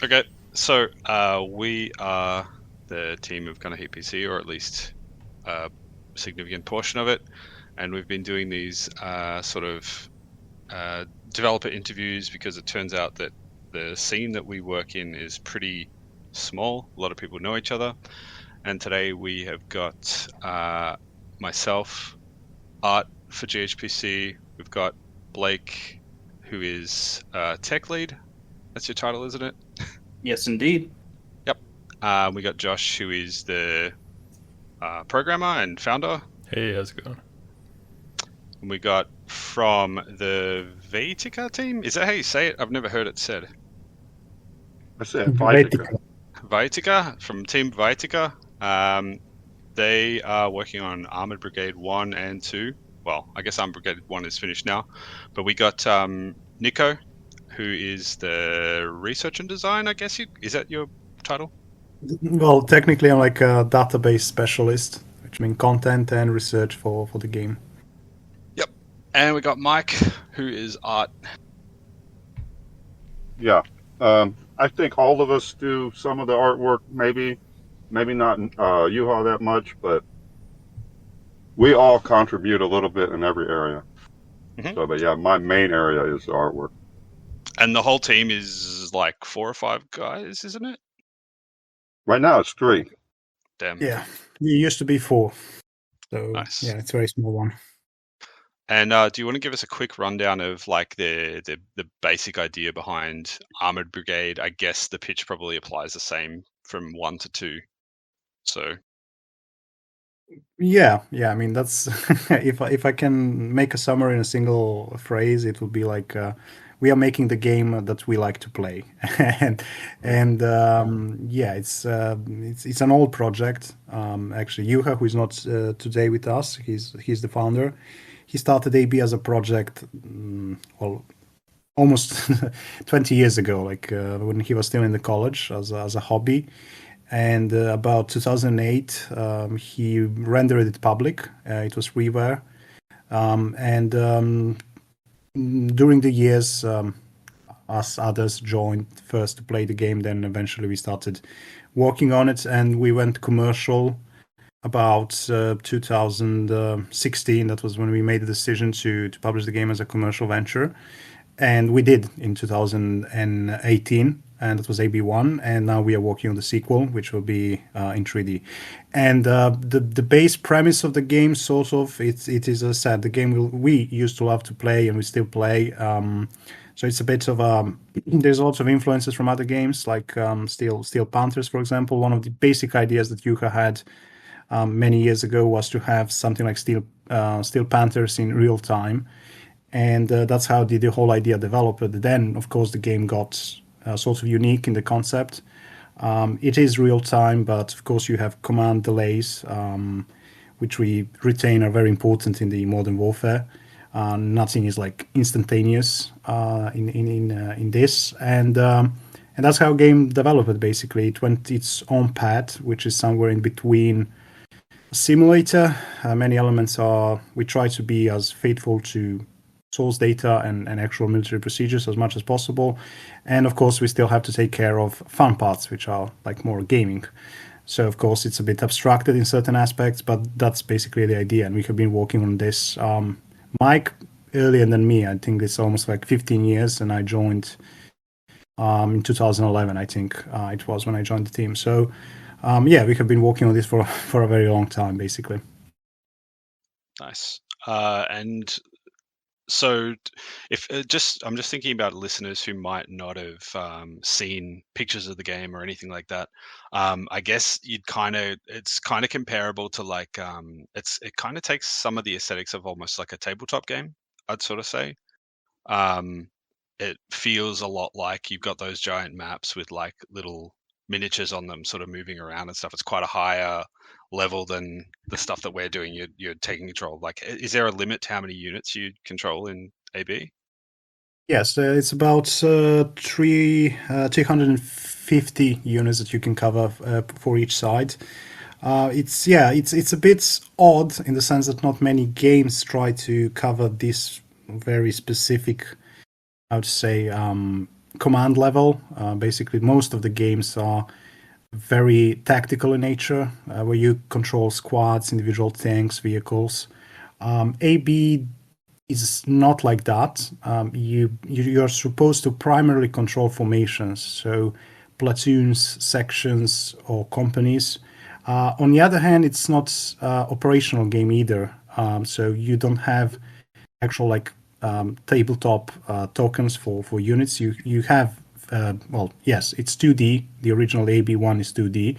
Okay, so we are the team of kind of PC, or at least a significant portion of it, and we've been doing these sort of developer interviews because it turns out that the scene that we work in is pretty small. A lot of people know each other, and today we have got myself, Art for GHPC. We've got Blake, who is tech lead. That's your title, isn't it? Yes, indeed. Yep. We got Josh, who is the programmer and founder. Hey, how's it going? And we got from the Veitikka team. Is that how you say it? I've never heard it said. I said Veitikka. Veitikka, from Team Veitikka. They are working on Armored Brigade 1 and 2. Well, I guess Armored Brigade 1 is finished now. But we got Nico, who is the research and design, I guess. Is that your title? Well, technically I'm like a database specialist, which means content and research for the game. Yep. And we got Mike, who is art. Yeah. I think all of us do some of the artwork, maybe not Yuha that much, but we all contribute a little bit in every area. Mm-hmm. So, but yeah, my main area is the artwork. And the whole team is like 4 or 5 guys, isn't it? Right now it's 3. Damn. Yeah, it used to be 4. So nice. Yeah, it's a very small one. And do you want to give us a quick rundown of like the basic idea behind Armored Brigade? I guess the pitch probably applies the same from 1 to 2. So yeah. I mean, that's if I can make a summary in a single phrase, it would be like we are making the game that we like to play, and yeah, it's an old project. Actually, Juha, who is not today with us, he's the founder. He started AB as a project, well, almost 20 years ago, like when he was still in the college as a hobby. And about 2008, he rendered it public. It was freeware. And during the years, us others joined first to play the game. Then eventually we started working on it, and we went commercial about 2016. That was when we made the decision to publish the game as a commercial venture. And we did in 2018. And that was AB1, and now we are working on the sequel, which will be in 3D. And the base premise of the game, sort of, it is, as I said, the game we used to love to play, and we still play. So it's a bit of there's lots of influences from other games, like Steel Panthers, for example. One of the basic ideas that Yuka had many years ago was to have something like Steel Panthers in real time, and that's how the whole idea developed. Then, of course, the game got sort of unique in the concept. It is real time, but of course you have command delays, which we retain are very important in the modern warfare. Nothing is like instantaneous in this, and that's how game developed. Basically, it went its own path, which is somewhere in between a simulator. Many elements are. We try to be as faithful to source data and actual military procedures as much as possible. And of course, we still have to take care of fun parts, which are like more gaming. So of course, it's a bit abstracted in certain aspects, but that's basically the idea. And we have been working on this. Mike, earlier than me, I think it's almost like 15 years, and I joined in 2011, I think it was when I joined the team. So yeah, we have been working on this for a very long time, basically. Nice. And so, if I'm just thinking about listeners who might not have seen pictures of the game or anything like that. I guess it's kind of comparable to like it kind of takes some of the aesthetics of almost like a tabletop game, I'd sort of say. It feels a lot like you've got those giant maps with like little miniatures on them, sort of moving around and stuff. It's quite a higher level than the stuff that we're doing. You're taking control. Like, is there a limit to how many units you control in AB? Yes, it's about 350 units that you can cover for each side. It's a bit odd in the sense that not many games try to cover this very specific, I would say, command level. Basically, most of the games are very tactical in nature, where you control squads, individual tanks, vehicles. AB is not like that. You're supposed to primarily control formations, so platoons, sections, or companies. On the other hand, it's not operational game either. So you don't have actual tabletop tokens for units. You have yes, it's 2D. The original AB1 is 2D,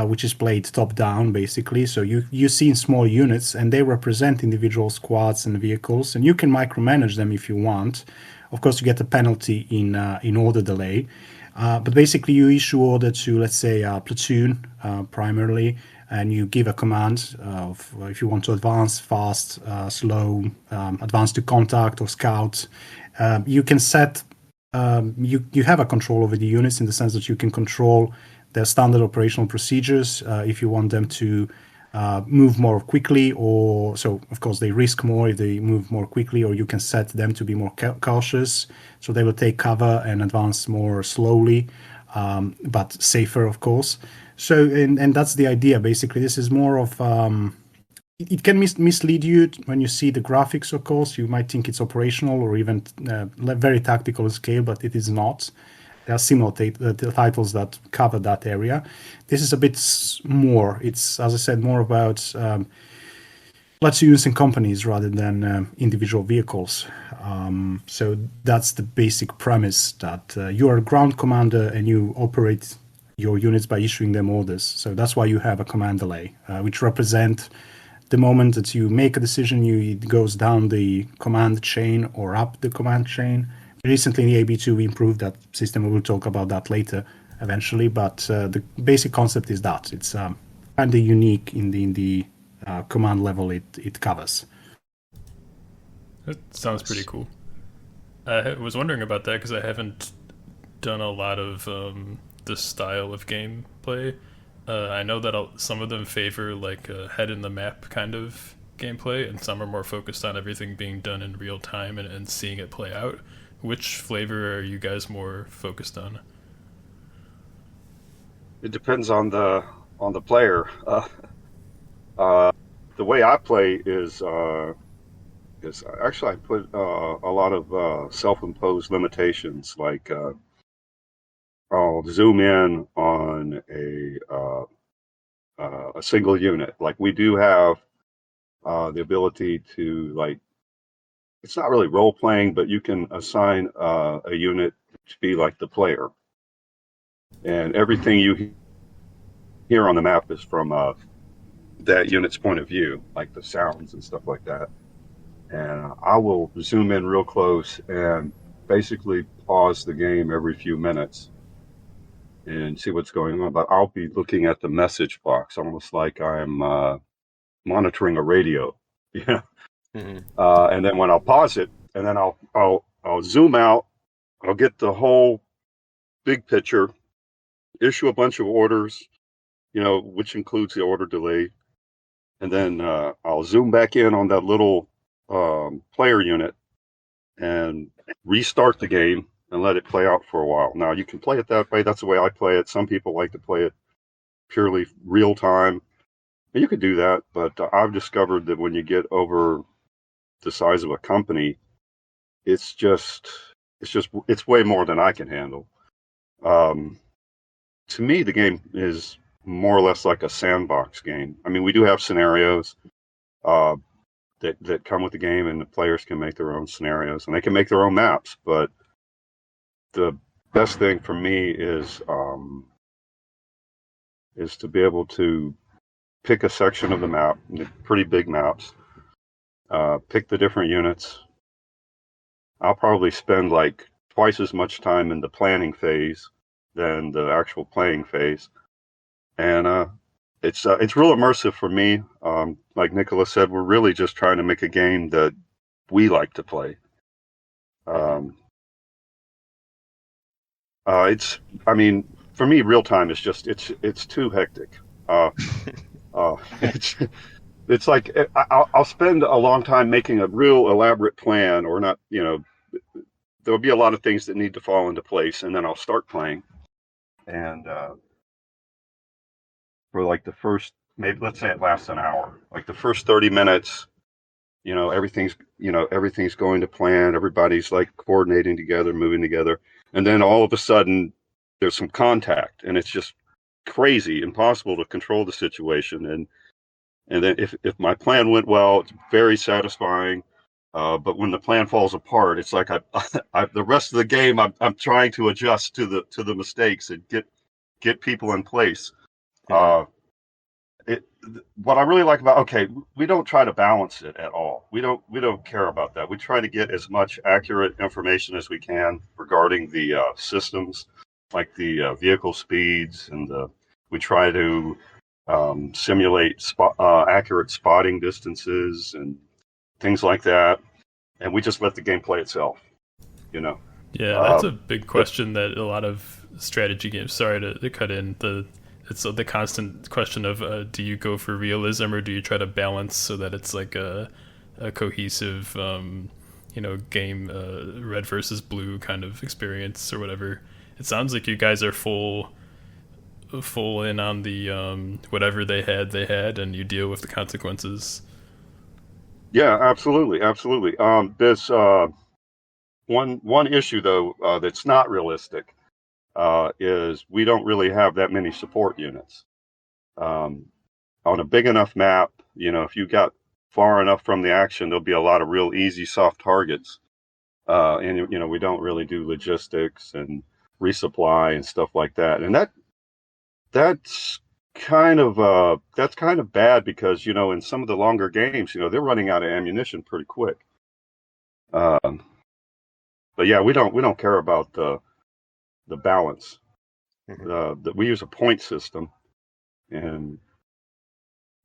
which is played top down basically. So you see in small units, and they represent individual squads and vehicles, and you can micromanage them if you want. Of course, you get a penalty in order delay, but basically you issue order to, let's say, a platoon primarily, and you give a command of if you want to advance fast, slow, advance to contact or scout. You can set you have a control over the units in the sense that you can control their standard operational procedures if you want them to move more quickly, or so of course they risk more if they move more quickly, or you can set them to be more cautious, so they will take cover and advance more slowly, but safer, of course. So and that's the idea basically. This is more of it can mislead you when you see the graphics, of course. You might think it's operational or even very tactical in scale, but it is not. There are similar titles that cover that area. This is a bit more. It's, as I said, more about platoons and companies rather than individual vehicles. So that's the basic premise, that you are a ground commander and you operate your units by issuing them orders. So that's why you have a command delay, which represent the moment that you make a decision, it goes down the command chain or up the command chain. Recently in the AB2 we improved that system. We will talk about that later eventually, but the basic concept is that it's kind of unique in the command level it covers. That sounds pretty cool. I was wondering about that because I haven't done a lot of this style of gameplay. I know that some of them favor like a head in the map kind of gameplay, and some are more focused on everything being done in real time and seeing it play out. Which flavor are you guys more focused on? It depends on the player. The way I play is actually I put a lot of self-imposed limitations, like I'll zoom in on a single unit. Like we do have the ability to, like, it's not really role playing, but you can assign a unit to be like the player, and everything you hear on the map is from that unit's point of view, like the sounds and stuff like that. And I will zoom in real close and basically pause the game every few minutes and see what's going on. But I'll be looking at the message box, almost like I'm monitoring a radio. Yeah. Mm-hmm. And then when I'll pause it, and then I'll zoom out, I'll get the whole big picture, issue a bunch of orders, which includes the order delay, and then I'll zoom back in on that little player unit and restart the game and let it play out for a while. Now, you can play it that way. That's the way I play it. Some people like to play it purely real time. And you could do that, but I've discovered that when you get over the size of a company, it's way more than I can handle. To me, the game is more or less like a sandbox game. I mean, we do have scenarios that come with the game, and the players can make their own scenarios, and they can make their own maps. But the best thing for me is to be able to pick a section of the map, pretty big maps, pick the different units. I'll probably spend like twice as much time in the planning phase than the actual playing phase. And it's real immersive for me. Like Nicholas said, we're really just trying to make a game that we like to play. For me, real time is just it's too hectic. It's like I'll spend a long time making a real elaborate plan, or not, there'll be a lot of things that need to fall into place, and then I'll start playing. And for like the first, maybe let's say it lasts an hour, like the first 30 minutes, everything's going to plan. Everybody's like coordinating together, moving together. And then all of a sudden there's some contact, and it's just crazy, impossible to control the situation. And then if my plan went well, it's very satisfying. But when the plan falls apart, it's like the rest of the game, I'm trying to adjust to the mistakes and get people in place. What I really like about, we don't try to balance it at all. We don't care about that. We try to get as much accurate information as we can regarding the systems, like the vehicle speeds, and we try to simulate accurate spotting distances and things like that. And we just let the game play itself, Yeah, that's a big question that a lot of strategy games. Sorry to cut in. It's the constant question of do you go for realism or do you try to balance so that it's like a cohesive, game, red versus blue kind of experience or whatever. It sounds like you guys are full in on the whatever they had, and you deal with the consequences. Yeah, absolutely. There's one issue though that's not realistic. Is we don't really have that many support units. On a big enough map, if you got far enough from the action, there'll be a lot of real easy, soft targets. And we don't really do logistics and resupply and stuff like that. And that's kind of bad because, in some of the longer games, they're running out of ammunition pretty quick. But yeah, we don't care about the balance. We use a point system, and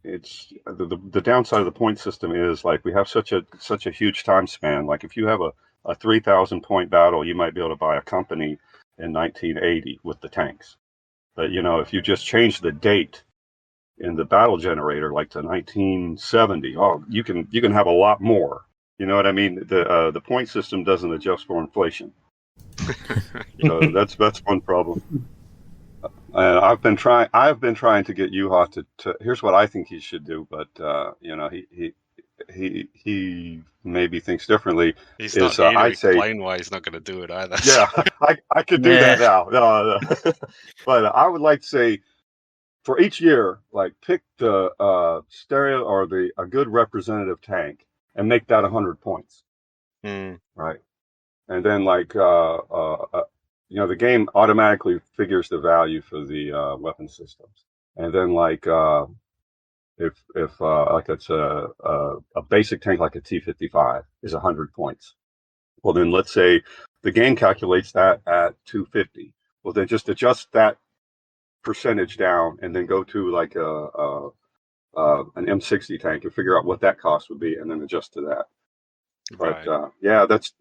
it's the downside of the point system is like we have such a huge time span. Like if you have a 3,000 point battle, you might be able to buy a company in 1980 with the tanks. But if you just change the date in the battle generator, like to 1970, you can have a lot more. You know what I mean? The point system doesn't adjust for inflation. So that's one problem. I've been trying to get Juha to. Here's what I think he should do, but he maybe thinks differently. He's not here to explain why he's not going to do it either. Yeah, I could do that now. No. But I would like to say, for each year, like pick the stereo or a good representative tank and make that 100 points. Right. And then the game automatically figures the value for the weapon systems. And then if it's a basic tank like a T-55 is 100 points. Well, then let's say the game calculates that at 250. Well, then just adjust that percentage down and then go to like an M60 tank and figure out what that cost would be and then adjust to that. But right. That's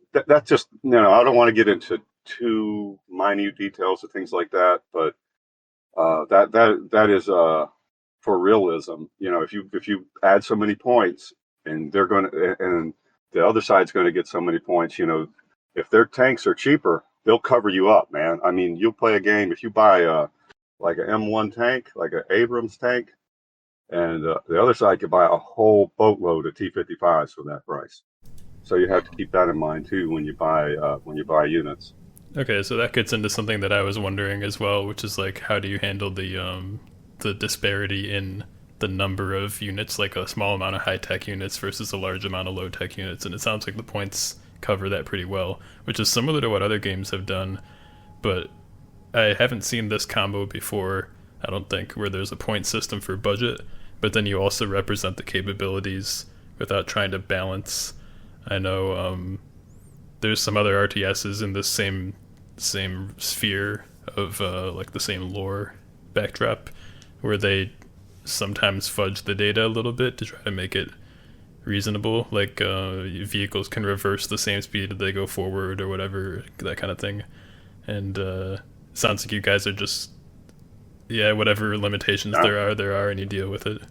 just, I don't want to get into too minute details of things like that, but that is for realism. If you add so many points and and the other side's going to get so many points, if their tanks are cheaper, they'll cover you up, man. I mean, you'll play a game if you buy like an M1 tank, like an Abrams tank, and the other side could buy a whole boatload of T-55s for that price. So you have to keep that in mind too when you buy units. Okay, so that gets into something that I was wondering as well, which is like, how do you handle the disparity in the number of units, like a small amount of high-tech units versus a large amount of low-tech units? And it sounds like the points cover that pretty well, which is similar to what other games have done, but I haven't seen this combo before, I don't think, where there's a point system for budget, but then you also represent the capabilities without trying to balance. I know there's some other RTSs in this same sphere of like the same lore backdrop where they sometimes fudge the data a little bit to try to make it reasonable, like vehicles can reverse the same speed that they go forward or whatever, that kind of thing. And sounds like you guys are just whatever limitations there are and you deal with it.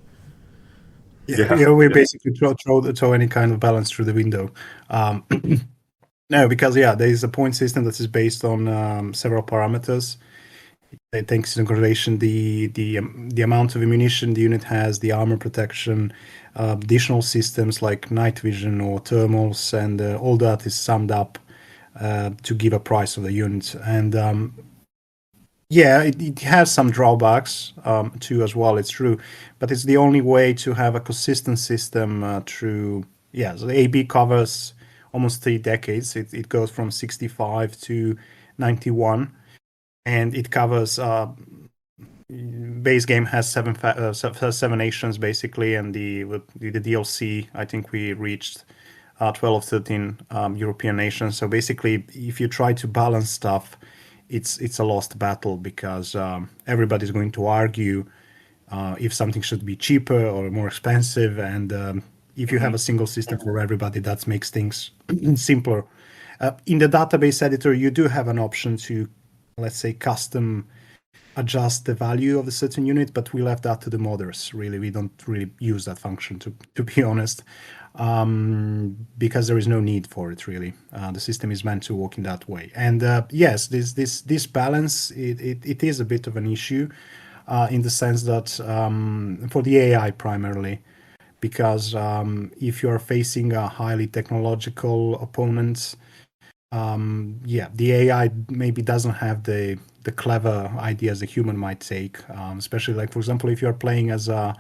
We basically throw any kind of balance through the window. No, because yeah, there is a point system that is based on several parameters. It takes into consideration the amount of ammunition the unit has, the armor protection, additional systems like night vision or thermals, and all that is summed up to give a price of the unit. And yeah, it has some drawbacks too as well. It's true, but it's the only way to have a consistent system through. Yeah, so the AB covers almost 3 decades. It goes from 65 to 91, and it covers. Base game has seven nations basically, and the DLC. I think we reached 12 or 13 European nations. So basically, if you try to balance stuff, it's a lost battle because everybody's going to argue if something should be cheaper or more expensive, and if you have a single system for everybody, that makes things simpler. In the database editor, you do have an option to, let's say, custom adjust the value of a certain unit, but we left that to the modders. Really, we don't really use that function to be honest, because there is no need for it. Really, the system is meant to work in that way. And yes, this balance it is a bit of an issue in the sense that for the AI primarily, because if you are facing a highly technological opponent, the AI maybe doesn't have the clever ideas a human might take, especially like, for example, if you're playing as a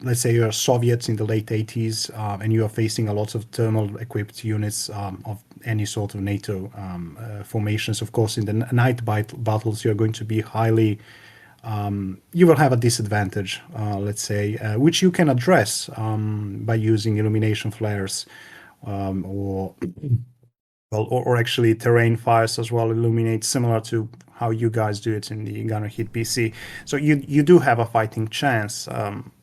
let's say you're Soviets in the late 80s and you are facing a lot of thermal equipped units of any sort of NATO formations. Of course, in the night battles, you're going to be highly you will have a disadvantage, let's say, which you can address by using illumination flares or actually terrain fires as well, illuminate, similar to how you guys do it in the Gunner Hit PC. So you do have a fighting chance.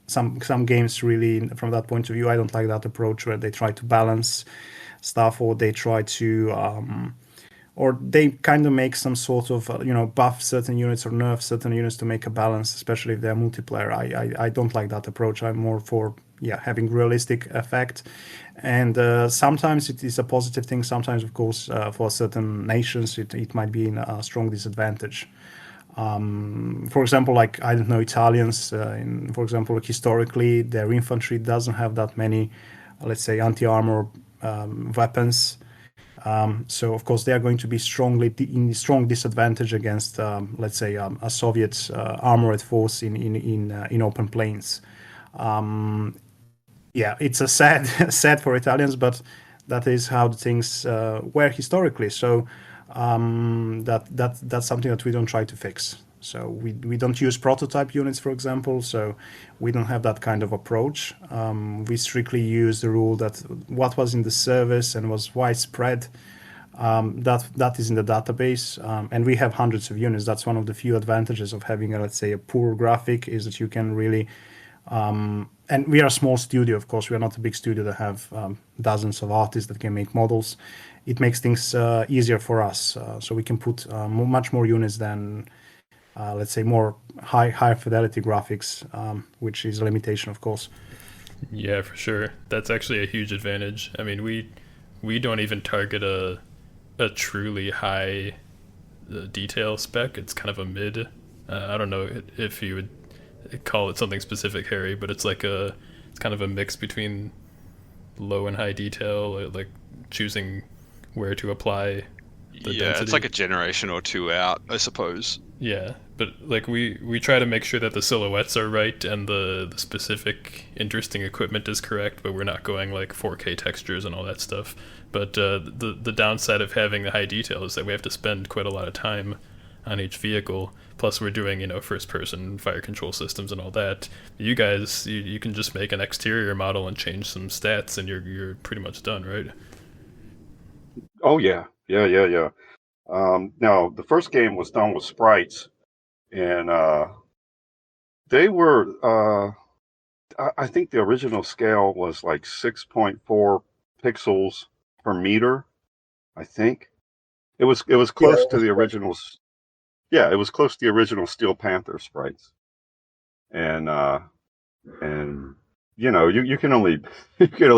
Some games really, from that point of view, I don't like that approach where they try to balance stuff, or they try to or they kind of make some sort of buff certain units or nerf certain units to make a balance, especially if they're multiplayer. I don't like that approach. I'm more for having realistic effect, and sometimes it is a positive thing. Sometimes, of course, for certain nations it might be in a strong disadvantage. For example, like, I don't know, Italians, for example, historically their infantry doesn't have that many, let's say, anti-armor weapons. So of course they are going to be in strong disadvantage against, let's say, a Soviet armored force in open plains. It's a sad for Italians, but that is how the things were historically. So that's something that we don't try to fix. So we don't use prototype units, for example. So we don't have that kind of approach. We strictly use the rule that what was in the service and was widespread, that is in the database, and we have hundreds of units. That's one of the few advantages of having let's say, a poor graphic, is that you can really and we are a small studio, of course. We are not a big studio that have dozens of artists that can make models. It makes things easier for us, so we can put much more units than let's say, more higher fidelity graphics, which is a limitation, of course. Yeah, for sure. That's actually a huge advantage. I mean, we don't even target a truly high detail spec. It's kind of a mid. I don't know if you would call it something specific, Harry, but it's kind of a mix between low and high detail, like choosing where to apply the density. It's like a generation or two out, I suppose. Yeah, but like we try to make sure that the silhouettes are right and the specific interesting equipment is correct, but we're not going like 4K textures and all that stuff. But the downside of having the high detail is that we have to spend quite a lot of time on each vehicle. Plus we're doing, first person fire control systems and all that. You guys, you can just make an exterior model and change some stats and you're pretty much done, right? Oh yeah. Now the first game was done with sprites, and they were I think the original scale was like 6.4 pixels per meter. I think it was close to the original. Yeah, it was close to the original Steel Panther sprites, and you can only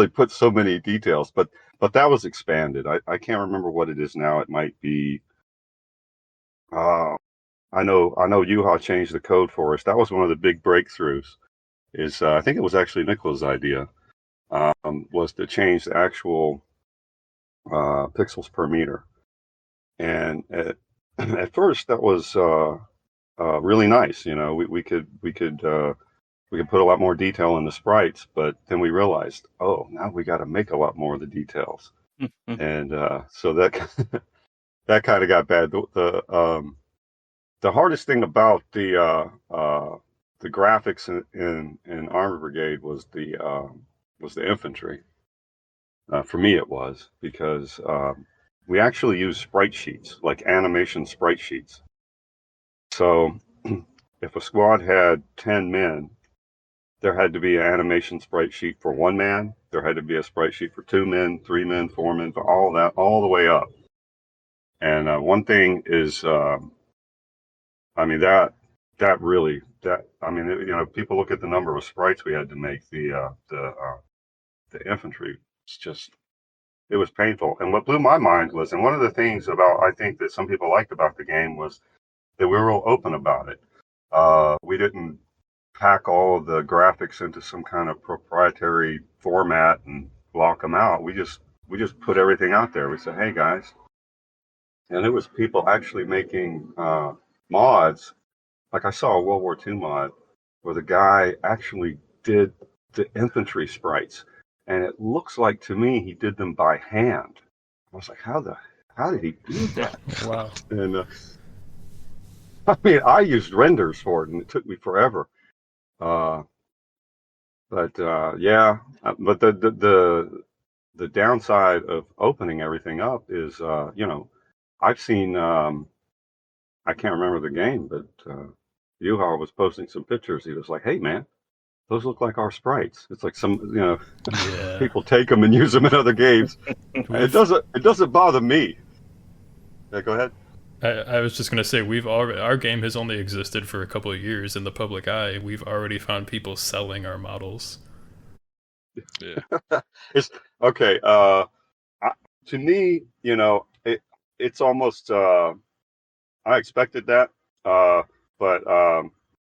put so many details, but that was expanded. I can't remember what it is now. It might be. I know Yuha changed the code for us. That was one of the big breakthroughs. Is I think it was actually Nicola's idea. Was to change the actual pixels per meter, and at first that was really nice. We could put a lot more detail in the sprites, but then we realized, oh, now we got to make a lot more of the details, and so that that kind of got bad. The hardest thing about the graphics in Armored Brigade was the infantry. For me, it was because we actually used sprite sheets, like animation sprite sheets. So if a squad had 10 men, there had to be an animation sprite sheet for 1 man. There had to be a sprite sheet for 2 men, 3 men, 4 men, for all that, all the way up. And one thing is, I mean, people look at the number of sprites we had to make. The infantry, it was painful. And what blew my mind was, and one of the things I think that some people liked about the game was that we were real open about it. We didn't pack all of the graphics into some kind of proprietary format and block them out. We just put everything out there. We said, hey guys, and it was people actually making mods. Like I saw a World War II mod where the guy actually did the infantry sprites, and it looks like to me he did them by hand. I was like, how did he do that? Wow. And I mean, I used renders for it, and it took me forever. But the downside of opening everything up is, I've seen. I can't remember the game, but Yuha was posting some pictures. He was like, "Hey, man, those look like our sprites." It's like people take them and use them in other games. It doesn't bother me. Yeah, go ahead. I was just gonna say our game has only existed for a couple of years in the public eye. We've already found people selling our models. Yeah. It's okay. To me, it's almost. I expected that, but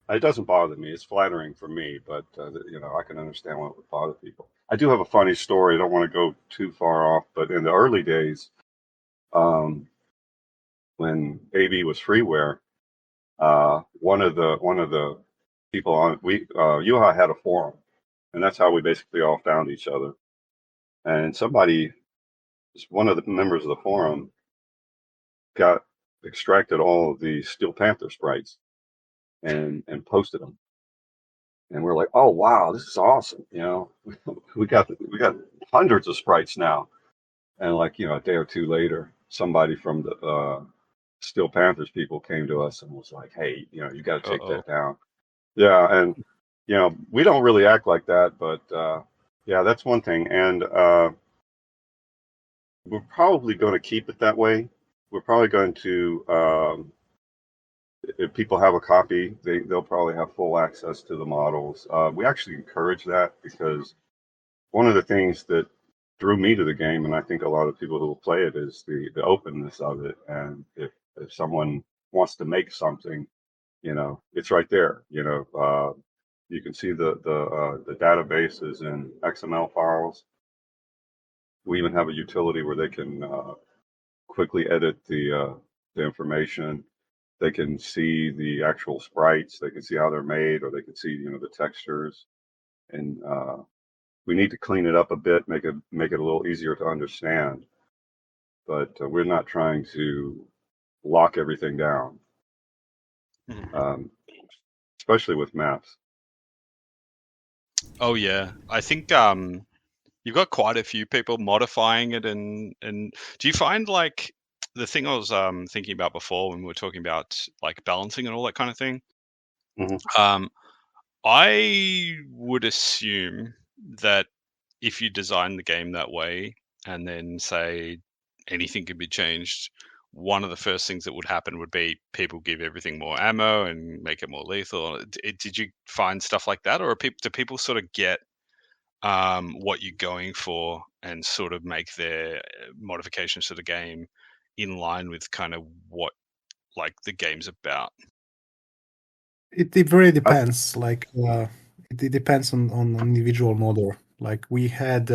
it doesn't bother me. It's flattering for me, but I can understand why it would bother people. I do have a funny story. I don't want to go too far off, but in the early days, when AB was freeware, one of the people on Yuha had a forum, and that's how we basically all found each other. And one of the members of the forum, extracted all of the Steel Panther sprites and posted them. And we're like, oh wow, this is awesome! We got hundreds of sprites now. And like a day or two later, somebody from the Steel Panthers people came to us and was like, hey, you got to take that down. Yeah, and we don't really act like that, but that's one thing. And we're probably going to keep it that way. We're probably going to, if people have a copy, they'll probably have full access to the models. We actually encourage that because one of the things that drew me to the game, and I think a lot of people who will play it, is the openness of it. And if someone wants to make something, it's right there. You can see the databases in XML files. We even have a utility where they can quickly edit the information. They can see the actual sprites. They can see how they're made, or they can see the textures. And we need to clean it up a bit, make it a little easier to understand. But we're not trying to lock everything down, especially with maps. Oh yeah, I think you've got quite a few people modifying it, and do you find like the thing I was thinking about before when we were talking about like balancing and all that kind of thing? Mm-hmm. I would assume that if you design the game that way and then say anything can be changed, one of the first things that would happen would be people give everything more ammo and make it more lethal. Did you find stuff like that, or do people sort of get what you're going for and sort of make their modifications to the game in line with kind of what like the game's about? It really depends. Like it depends on individual model. Like we had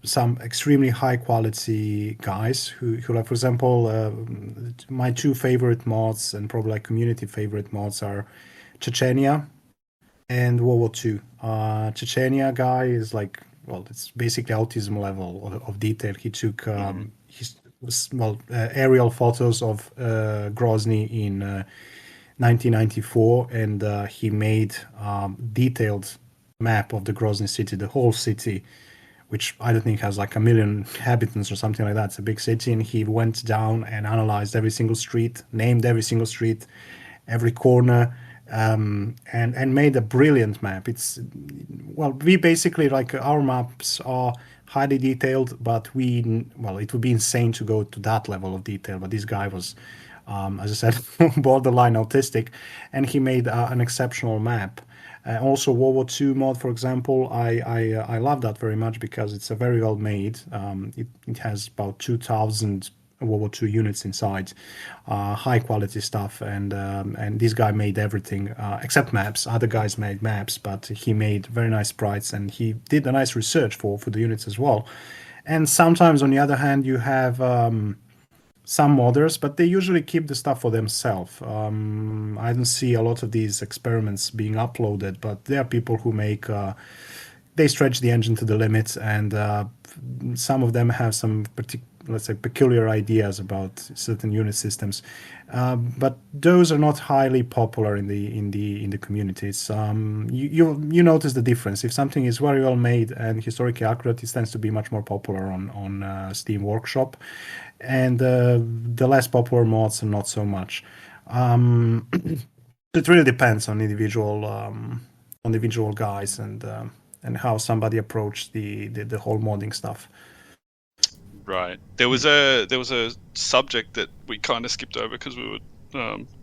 some extremely high quality guys who like, for example, my two favorite mods and probably like community favorite mods are Chechnya and World War II. Chechnya guy is like, well, it's basically autism level of detail. He took his aerial photos of Grozny in 1994, and he made detailed map of the Grozny city, the whole city, which I don't think has like 1 million inhabitants or something like that. It's a big city, and he went down and analyzed every single street, named every single street, every corner, and made a brilliant map. It's well, we basically like our maps are highly detailed, but it would be insane to go to that level of detail. But this guy was, as I said, borderline autistic, and he made an exceptional map. Also, World War II mod, for example, I love that very much because it's a very well made. It has about 2,000 World War II units inside, high quality stuff, and this guy made everything except maps. Other guys made maps, but he made very nice sprites, and he did a nice research for the units as well. And sometimes, on the other hand, you have some modders, but they usually keep the stuff for themselves. I don't see a lot of these experiments being uploaded, but there are people who make they stretch the engine to the limit, and some of them have some let's say peculiar ideas about certain unit systems, but those are not highly popular in the communities. You notice the difference. If something is very well made and historically accurate, it tends to be much more popular on Steam Workshop, and the less popular mods are not so much. It really depends on individual guys and how somebody approached the whole modding stuff. Right. There was a subject that we kind of skipped over because we were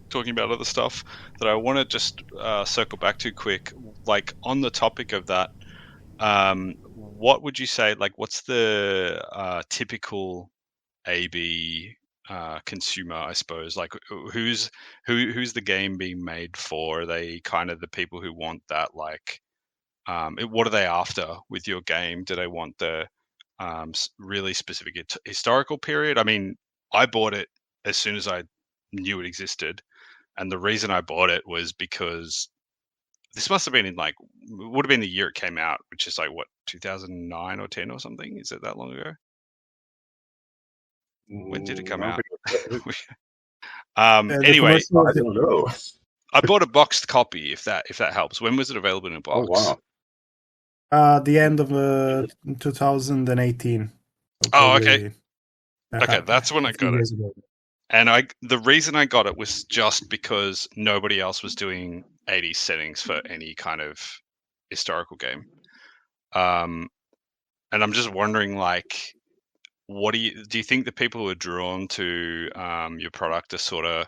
talking about other stuff that I want to just circle back to quick. Like on the topic of that, what would you say? Like, what's the typical AB consumer? I suppose. Like, who's the game being made for? Are they kind of the people who want that? Like, what are they after with your game? Do they want the really specific historical period? I mean, I bought it as soon as I knew it existed, and the reason I bought it was because this must have been in like would have been the year it came out, which is like what 2009 or 10 or something. Is it that long ago? When did it come out? Anyway, I don't know. I bought a boxed copy. If that helps. When was it available in a box? Oh wow. The end of 2018. Oh, okay. Okay, that's when I got it. And the reason I got it was just because nobody else was doing 80s settings for any kind of historical game. And I'm just wondering, like, what do you think the people who are drawn to your product are sort of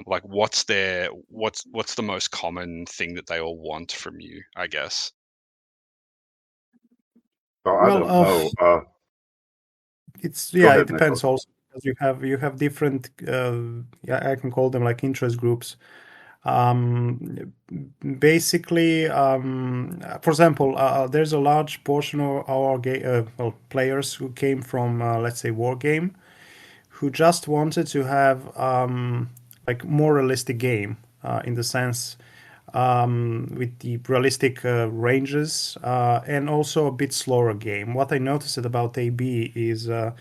like what's the most common thing that they all want from you, I guess? Oh, I don't know. It depends also, because you have different I can call them like interest groups. Basically, for example, there's a large portion of our players who came from let's say war game, who just wanted to have like more realistic game in the sense with the realistic ranges and also a bit slower game. What I noticed about AB is the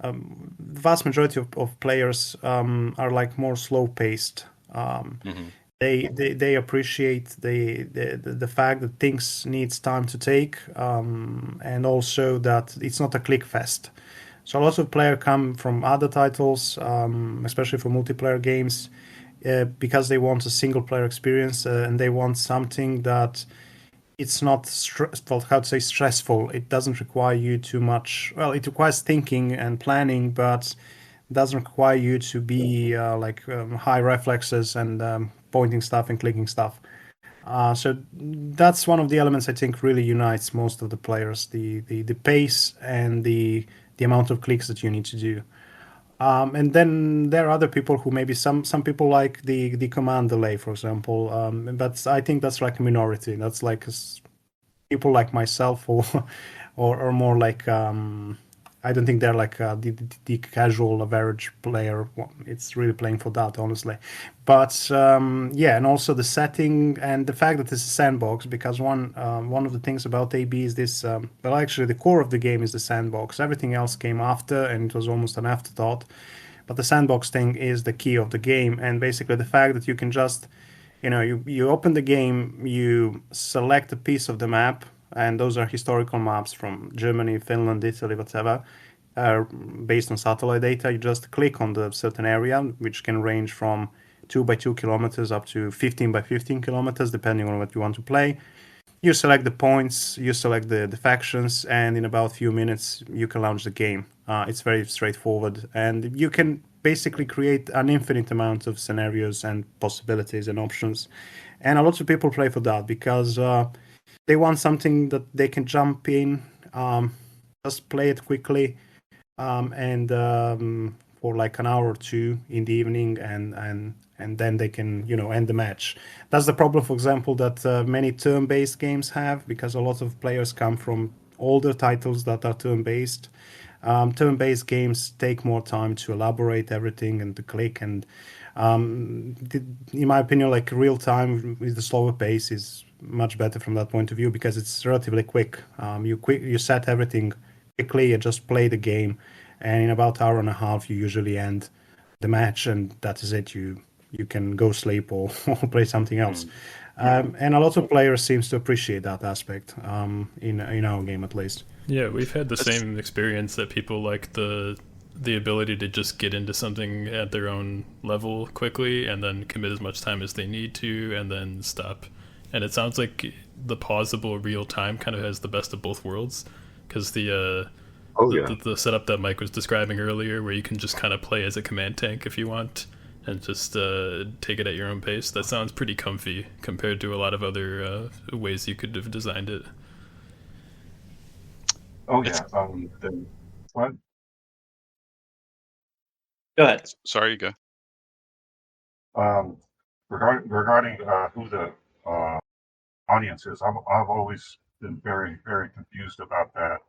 vast majority of players are like more slow paced. They appreciate the fact that things needs time to take, and also that it's not a click fest. So a lot of players come from other titles, especially for multiplayer games, because they want a single player experience and they want something that it's not stressful. It doesn't require you too much. Well, it requires thinking and planning, but doesn't require you to be high reflexes and pointing stuff and clicking stuff. So that's one of the elements I think really unites most of the players: the pace and the amount of clicks that you need to do. And then there are other people who maybe some people like the command delay, for example. But I think that's like a minority. That's like people like myself, or or more like I don't think they're like the casual average player. It's really playing for that, honestly. But yeah, and also the setting and the fact that it's a sandbox, because one of the things about AB is this. Well, actually, the core of the game is the sandbox. Everything else came after, and it was almost an afterthought. But the sandbox thing is the key of the game, and basically the fact that you can just, you open the game, you select a piece of the map, and those are historical maps from Germany, Finland, Italy, whatever, based on satellite data. You just click on the certain area, which can range from 2 by 2 kilometers up to 15 by 15 kilometers, depending on what you want to play. You select the points, you select the factions, and in about a few minutes you can launch the game. It's very straightforward, and you can basically create an infinite amount of scenarios and possibilities and options. And a lot of people play for that because they want something that they can jump in, just play it quickly, and for like an hour or two in the evening, and then they can end the match. That's the problem, for example, that many turn-based games have, because a lot of players come from older titles that are turn-based. Turn-based games take more time to elaborate everything and to click, and in my opinion, like real time with the slower pace is much better from that point of view, because it's relatively quick. You set everything quickly, you just play the game, and in about an hour and a half you usually end the match, and that is it. You can go sleep or, or play something else. And a lot of players seems to appreciate that aspect, in our game at least. Yeah, we've had the same experience, that people like the ability to just get into something at their own level quickly and then commit as much time as they need to and then stop. And it sounds like the pausable real time kind of has the best of both worlds, because the setup that Mike was describing earlier, where you can just kind of play as a command tank if you want and just take it at your own pace, that sounds pretty comfy compared to a lot of other ways you could have designed it. Oh yeah. What? Go ahead. Sorry, you go. Regarding who the audience is, I've always been very, very confused about that.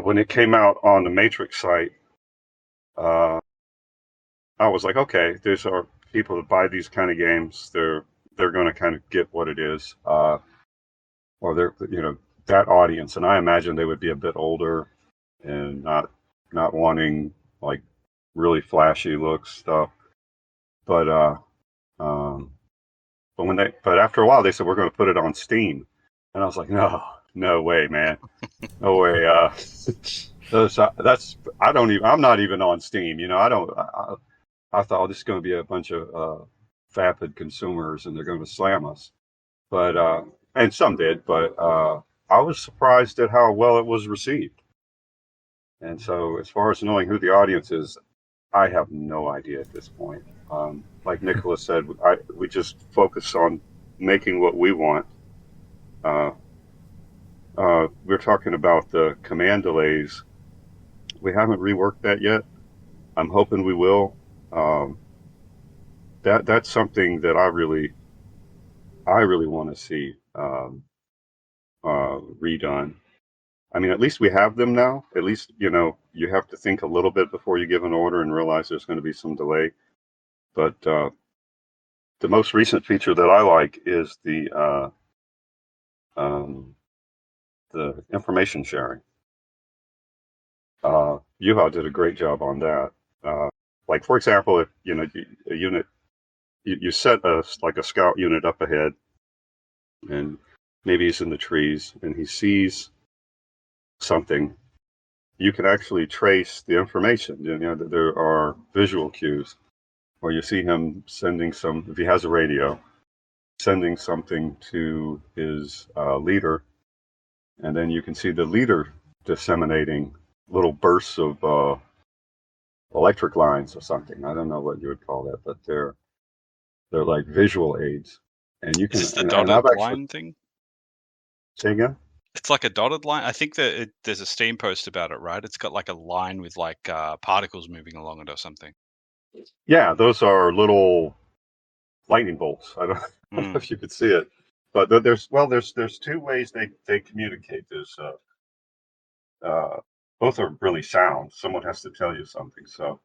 When it came out on the Matrix site, I was like, okay, these are people that buy these kind of games. They're going to kind of get what it is, or they're that audience, and I imagine they would be a bit older and not wanting like really flashy looks stuff. But but after a while they said we're going to put it on Steam, and I was like, no way, man, no way. I'm not even on Steam. I thought this is going to be a bunch of vapid consumers and they're going to slam us, but and some did, but I was surprised at how well it was received. And so, as far as knowing who the audience is, I have no idea at this point. Like Nicholas said, we just focus on making what we want. We're talking about the command delays. We haven't reworked that yet. I'm hoping we will. That's something that I really want to see redone. I mean, at least we have them now. At least, you have to think a little bit before you give an order and realize there's going to be some delay. But the most recent feature that I like is the information sharing. Yuha did a great job on that. Like, for example, if a unit, you set a scout unit up ahead, and maybe he's in the trees and he sees something, you can actually trace the information. There are visual cues where you see him sending if he has a radio, sending something to his leader, and then you can see the leader disseminating little bursts of electric lines or something. I don't know what you would call that, but they're like visual aids. And you can, Is this the and dotted I've actually, line thing? say again? It's like a dotted line. I think that there's a Steam post about it, right? It's got like a line with like particles moving along it or something. Yeah, those are little lightning bolts. I don't know if you could see it, but there's two ways they communicate. There's both are really sound. Someone has to tell you something. So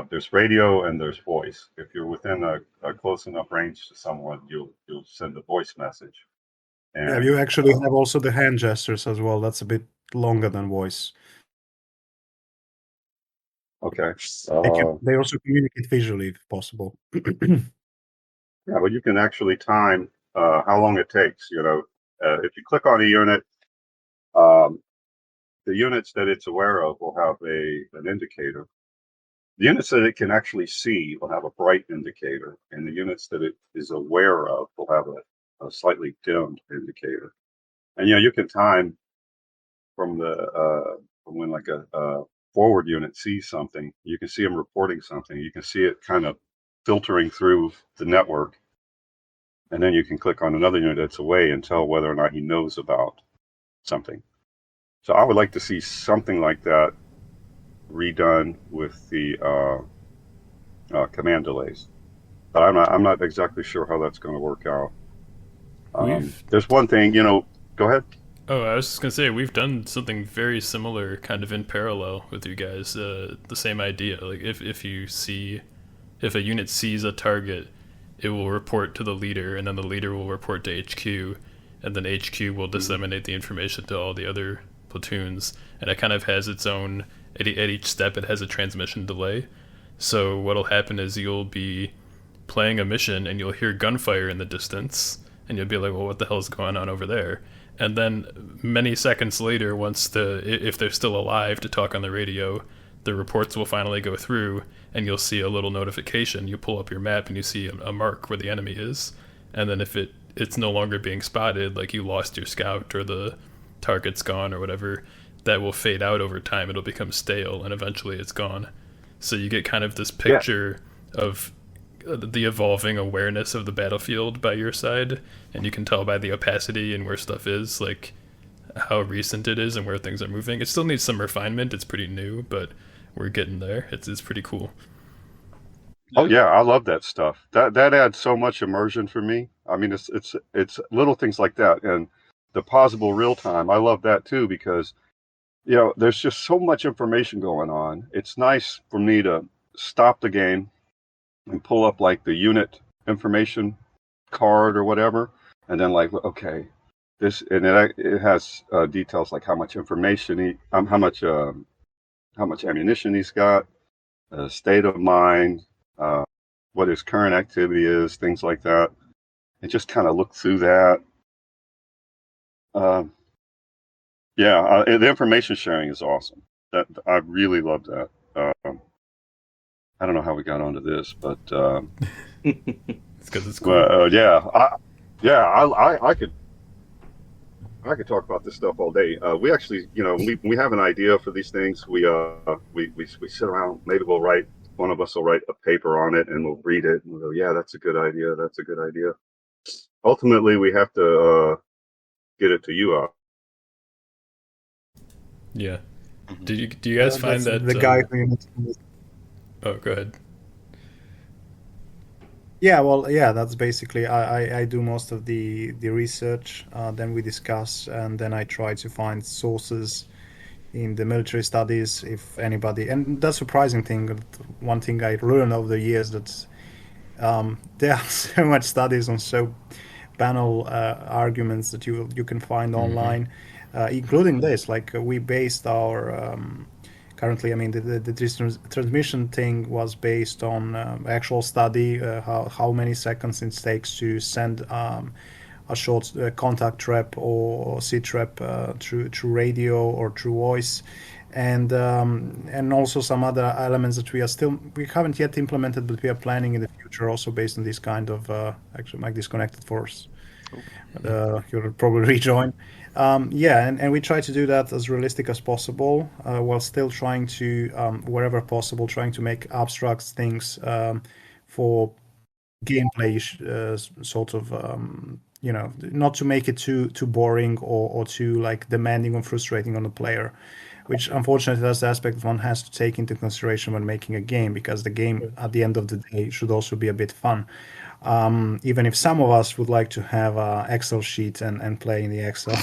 there's radio and there's voice. If you're within a close enough range to someone, you'll send a voice message. And, Yeah, you actually have also the hand gestures as well. That's a bit longer than voice. okay. They also communicate visually if possible. Yeah, well, you can actually time how long it takes. If you click on a unit, um, the units that it's aware of will have an indicator. The units that it can actually see will have a bright indicator, and the units that it is aware of will have a slightly dimmed indicator. And you can time from when like a forward unit sees something. You can see them reporting something. You can see it kind of filtering through the network. And then you can click on another unit that's away and tell whether or not he knows about something. So I would like to see something like that redone with the command delays, but I'm not exactly sure how that's going to work out. There's one thing, Go ahead. Oh, I was just gonna say we've done something very similar, kind of in parallel with you guys. The same idea. Like if a unit sees a target, it will report to the leader, and then the leader will report to HQ, and then HQ will disseminate the information to all the other platoons. And it kind of has its own. At each step, it has a transmission delay. So what'll happen is you'll be playing a mission, and you'll hear gunfire in the distance, and you'll be like, "Well, what the hell's going on over there?" And then many seconds later, if they're still alive to talk on the radio, the reports will finally go through, and you'll see a little notification. You pull up your map and you see a mark where the enemy is. And then if it's no longer being spotted, like you lost your scout or the target's gone or whatever, that will fade out over time. It'll become stale, and eventually it's gone. So you get kind of this picture of the evolving awareness of the battlefield by your side, and you can tell by the opacity and where stuff is, like how recent it is and where things are moving. It still needs some refinement. It's pretty new, but we're getting there. It's pretty cool. Oh yeah, I love that stuff. That adds so much immersion for me. I mean, it's little things like that, and the possible real time. I love that too because there's just so much information going on. It's nice for me to stop the game and pull up like the unit information card or whatever, and then like, okay, this, and it has details like how much information how much ammunition he's got, state of mind, what his current activity is, things like that, and just kind of look through that. The information sharing is awesome. That I really love that. I don't know how we got onto this, but It's because it's cool. I could talk about this stuff all day. We actually, we have an idea for these things. We sit around. Maybe one of us will write a paper on it, and we'll read it, and we'll go, yeah, that's a good idea. That's a good idea. Ultimately, we have to get it to you. Yeah. Do you guys find that the guy who? Oh, go ahead. Yeah, well, yeah, that's basically I do most of the research. Then we discuss, and then I try to find sources in the military studies, if anybody. And that's surprising thing. One thing I learned over the years that there are so much studies on so banal arguments that you can find online, including this. Like we based our currently, I mean, the transmission thing was based on actual study, how many seconds it takes to send a short contact rep or sit rep through radio or through voice, and also some other elements that we haven't yet implemented, but we are planning in the future, also based on this kind of actually Mike disconnected for us. You'll probably rejoin. And we try to do that as realistic as possible, while still trying to, wherever possible, trying to make abstract things for gameplay sort of not to make it too boring or too like demanding or frustrating on the player, which unfortunately that's the aspect one has to take into consideration when making a game, because the game at the end of the day should also be a bit fun. Even if some of us would like to have a Excel sheet and play in the Excel,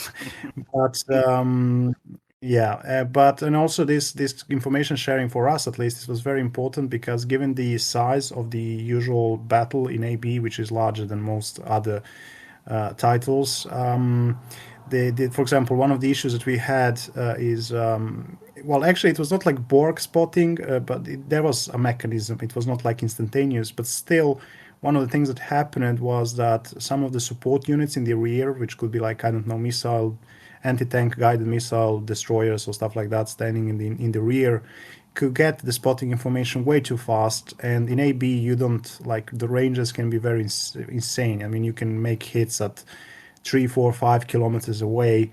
but and also this information sharing for us, at least, this was very important, because given the size of the usual battle in AB, which is larger than most other titles, for example, one of the issues that we had is well, actually, it was not like Borg spotting, but there was a mechanism. It was not like instantaneous, but still, one of the things that happened was that some of the support units in the rear, which could be like, I don't know, missile, anti-tank guided missile destroyers or stuff like that, standing in the rear, could get the spotting information way too fast. And in AB, you don't, like, the ranges can be very insane. I mean, you can make hits at 3, 4, 5 kilometers away.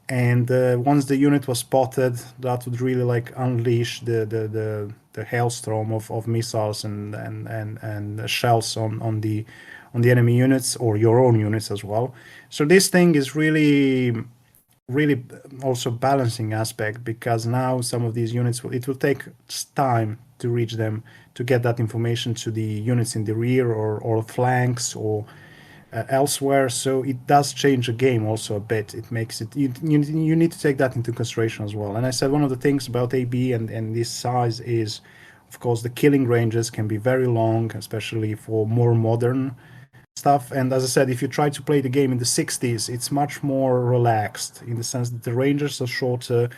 And once the unit was spotted, that would really like unleash the hailstorm of missiles and shells on the enemy units, or your own units as well. So this thing is really also balancing aspect, because now some of these units it will take time to reach them, to get that information to the units in the rear or flanks or elsewhere. So it does change the game also a bit. It makes it you need to take that into consideration as well. And I said one of the things about AB and this size is, of course, the killing ranges can be very long, especially for more modern stuff. And as I said, if you try to play the game in the 60s, it's much more relaxed in the sense that the ranges are shorter.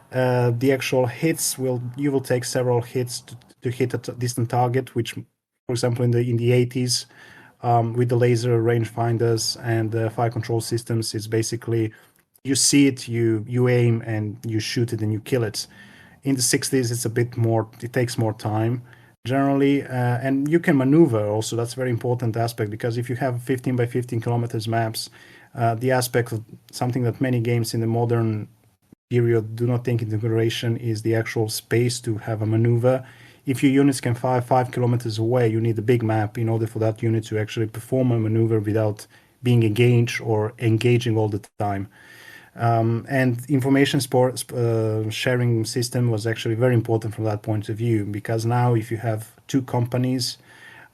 The actual hits you will take several hits to hit a distant target, which, for example, in the 80s, with the laser rangefinders and the fire control systems, it's basically you see it, you aim, and you shoot it and you kill it. In the 60s, it's a bit more. It takes more time generally, and you can maneuver also. That's a very important aspect, because if you have 15 by 15 kilometers maps, the aspect of something that many games in the modern period do not take into consideration is the actual space to have a maneuver. If your units can fire 5 kilometers away, you need a big map in order for that unit to actually perform a maneuver without being engaged or engaging all the time. And information sharing system was actually very important from that point of view, because now if you have two companies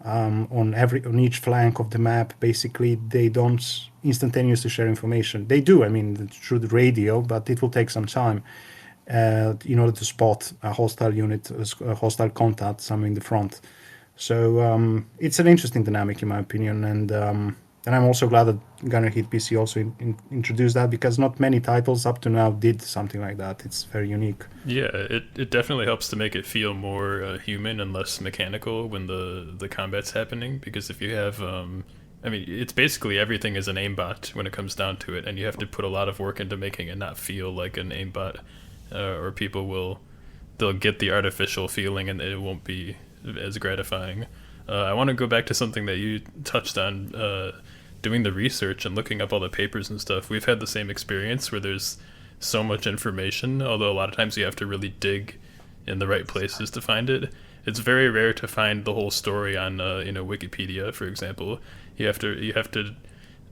on each flank of the map, basically they don't instantaneously share information. They do, I mean, through the radio, but it will take some time in order to spot a hostile unit, a hostile contact somewhere in the front. So it's an interesting dynamic, in my opinion, and I'm also glad that Gunner Hit PC also introduced that, because not many titles up to now did something like that. It's very unique. Yeah, it definitely helps to make it feel more human and less mechanical when the combat's happening, because if you have I mean, it's basically everything is an aimbot when it comes down to it, and you have to put a lot of work into making it not feel like an aimbot, or they'll get the artificial feeling and it won't be as gratifying. I want to go back to something that you touched on, doing the research and looking up all the papers and stuff. We've had the same experience where there's so much information, although a lot of times you have to really dig in the right places to find it. It's very rare to find the whole story on Wikipedia, for example. You have to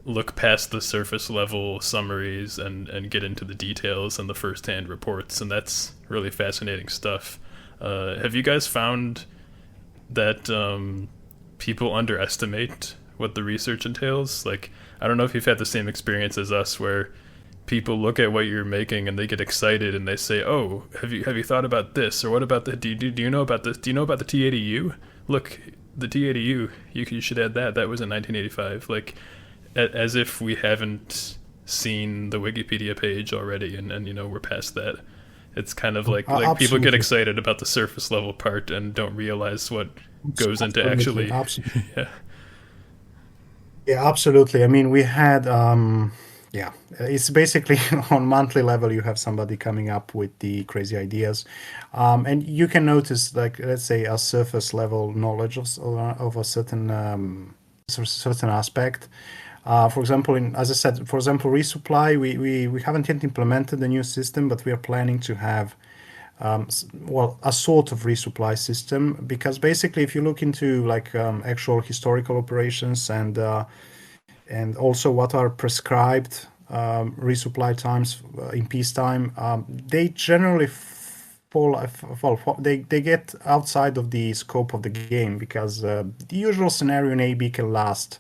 look past the surface level summaries and get into the details and the first-hand reports, and that's really fascinating stuff. Have you guys found that people underestimate what the research entails? Like, I don't know if you've had the same experience as us, where people look at what you're making and they get excited and they say, "Oh, have you thought about this? Or what about the? Do you know about this? Do you know about the T80U? Look, the T80U. You should add that. That was in 1985." Like, as if we haven't seen the Wikipedia page already, and we're past that. It's kind of like people get excited about the surface level part and don't realize what goes into actually. Absolutely. Yeah. Yeah, absolutely. I mean, we had, it's basically on monthly level, you have somebody coming up with the crazy ideas. And you can notice, like, let's say, a surface level knowledge of a certain aspect. For example, as I said, for example, resupply, we haven't yet implemented the new system, but we are planning to have a sort of resupply system, because basically if you look into like actual historical operations and also what are prescribed resupply times in peacetime, they generally they get outside of the scope of the game, because the usual scenario in AB can last.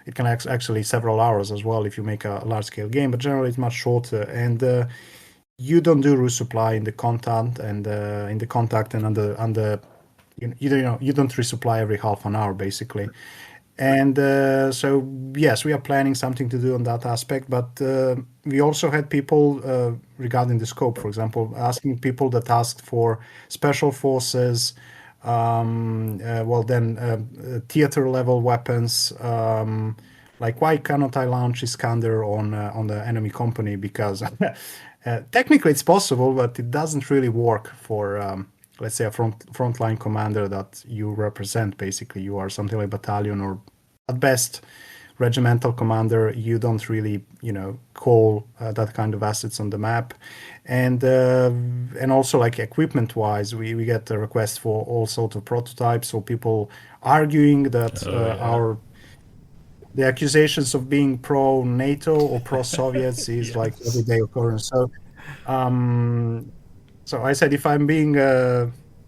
It can actually several hours as well if you make a large scale game, but generally it's much shorter. And you don't do resupply in the content and under you don't resupply every half an hour basically. And so yes, we are planning something to do on that aspect, but we also had people regarding the scope, for example, asking people that asked for special forces, theater level weapons. Like, why cannot I launch Iskander on the enemy company? Because technically it's possible, but it doesn't really work for let's say a frontline commander that you represent. Basically, you are something like battalion or at best regimental commander. You don't really call that kind of assets on the map. And also, like, equipment wise, we get a request for all sorts of prototypes, so people arguing that the accusations of being pro NATO or pro Soviets is like everyday occurrence. So I said, if I'm being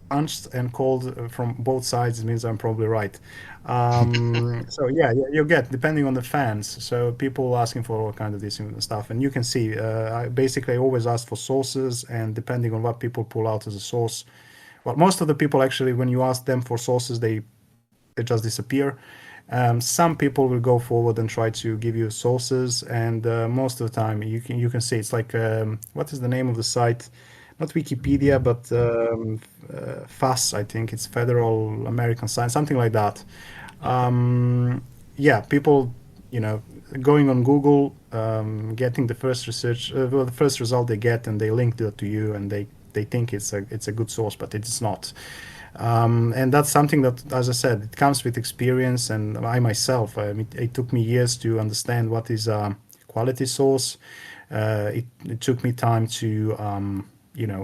punched and called from both sides, it means I'm probably right. So yeah, you get, depending on the fans. So people asking for all kind of this stuff, and you can see I basically always ask for sources, and depending on what people pull out as a source, well, most of the people actually, when you ask them for sources, they just disappear. Some people will go forward and try to give you sources, and most of the time you can see it's like what is the name of the site? Not Wikipedia, but FAS, I think it's Federal American Science, something like that. Yeah, people, going on Google, getting the first research, the first result they get, and they link that to you, and they think it's a good source, but it's not. And that's something that, as I said, it comes with experience. And I myself, it took me years to understand what is a quality source. It took me time to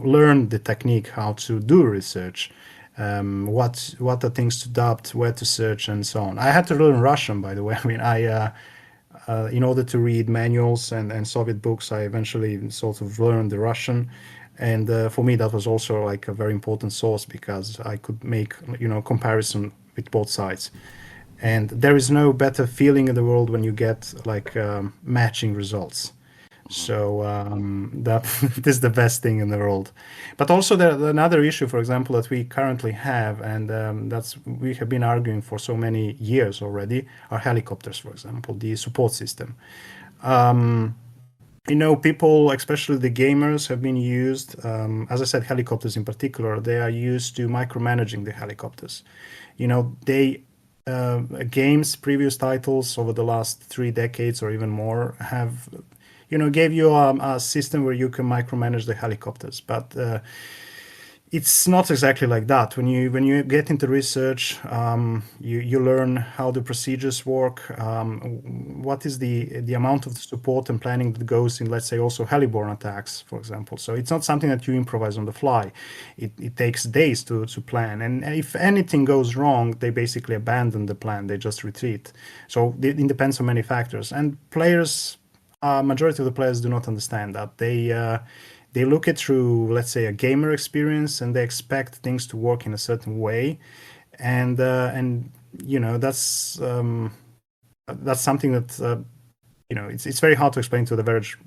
learn the technique, how to do research, what are things to adopt, where to search, and so on. I had to learn Russian, by the way. I mean, in order to read manuals and Soviet books, I eventually sort of learned the Russian. And for me, that was also like a very important source, because I could make, comparison with both sides. And there is no better feeling in the world when you get like matching results. So that is the best thing in the world. But also another issue, for example, that we currently have, and we have been arguing for so many years already, are helicopters, for example, the support system. People, especially the gamers, have been used, as I said, helicopters in particular, they are used to micromanaging the helicopters. Games, previous titles over the last 3 decades or even more have gave you a system where you can micromanage the helicopters, but it's not exactly like that. When you get into research, you learn how the procedures work, what is the amount of support and planning that goes in, let's say, also heliborne attacks, for example. So it's not something that you improvise on the fly. It takes days to plan, and if anything goes wrong, they basically abandon the plan. They just retreat. So it depends on many factors, and players. Majority of the players do not understand that. They look it through, let's say, a gamer experience, and they expect things to work in a certain way, and that's something that it's very hard to explain to the average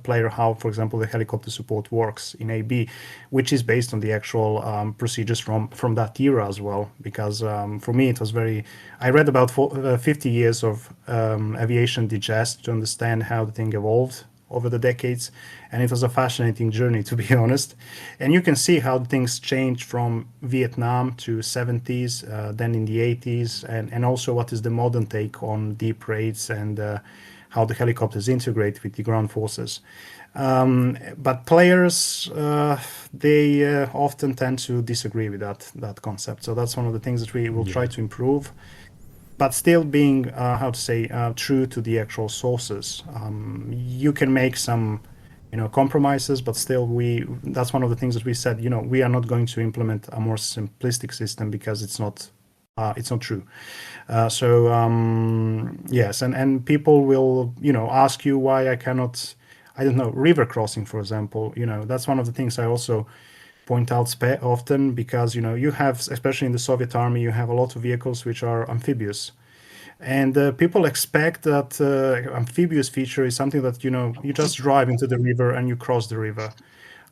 player how, for example, the helicopter support works in AB, which is based on the actual procedures from that era as well. Because for me, it was I read about 50 years of aviation digest to understand how the thing evolved over the decades, and it was a fascinating journey, to be honest. And you can see how things changed from Vietnam to 70s, then in the 80s, and also what is the modern take on deep raids and how the helicopters integrate with the ground forces. But players, they often tend to disagree with that concept. So that's one of the things that we will try to improve, but still being, true to the actual sources. You can make some compromises, but still that's one of the things that we said, we are not going to implement a more simplistic system because it's not true. Yes, and people will ask you why I cannot, I don't know, river crossing, for example. That's one of the things I also point out often, because you have, especially in the Soviet army, you have a lot of vehicles which are amphibious. And people expect that amphibious feature is something that you just drive into the river and you cross the river.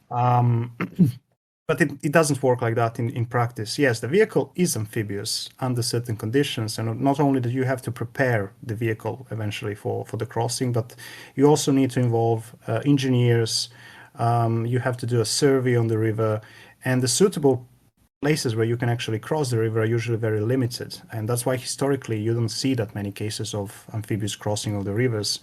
But it doesn't work like that in practice. Yes, the vehicle is amphibious under certain conditions, and not only that you have to prepare the vehicle eventually for the crossing, but you also need to involve engineers. You have to do a survey on the river, and the suitable places where you can actually cross the river are usually very limited, and that's why historically you don't see that many cases of amphibious crossing of the rivers.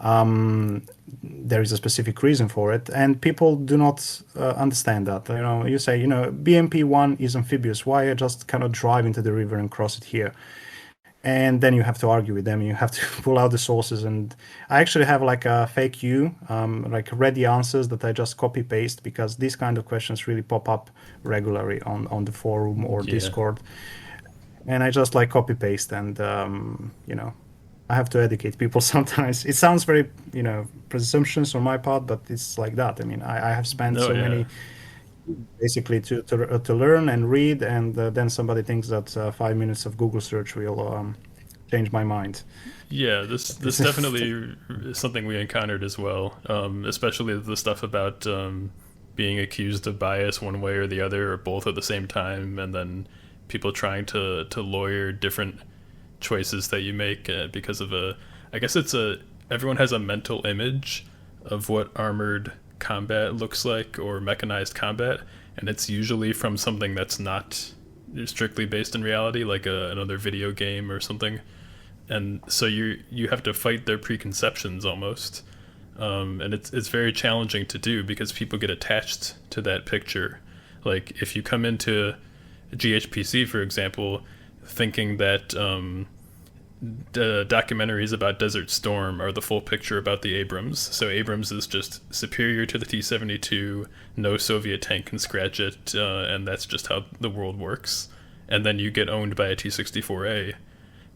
There is a specific reason for it, and people do not understand that. You say, BMP-1 is amphibious. Why I just cannot drive into the river and cross it here? And then you have to argue with them. You have to pull out the sources. And I actually have like a fake you, like ready answers that I just copy paste, because these kind of questions really pop up regularly on the forum or Discord. And I just like copy paste, and I have to educate people sometimes. It sounds very presumptuous on my part, but it's like that. I mean, I have spent many basically to learn and read, and then somebody thinks that 5 minutes of Google search will change my mind. Yeah, this definitely is something we encountered as well, especially the stuff about being accused of bias one way or the other, or both at the same time, and then people trying to lawyer different choices that you make because of I guess everyone has a mental image of what armored combat looks like, or mechanized combat, and it's usually from something that's not strictly based in reality, like another video game or something. And so you have to fight their preconceptions almost, and it's very challenging to do, because people get attached to that picture. Like if you come into GHPC, for example, thinking that the documentaries about Desert Storm are the full picture about the Abrams. So Abrams is just superior to the T-72, no Soviet tank can scratch it, and that's just how the world works. And then you get owned by a T-64A.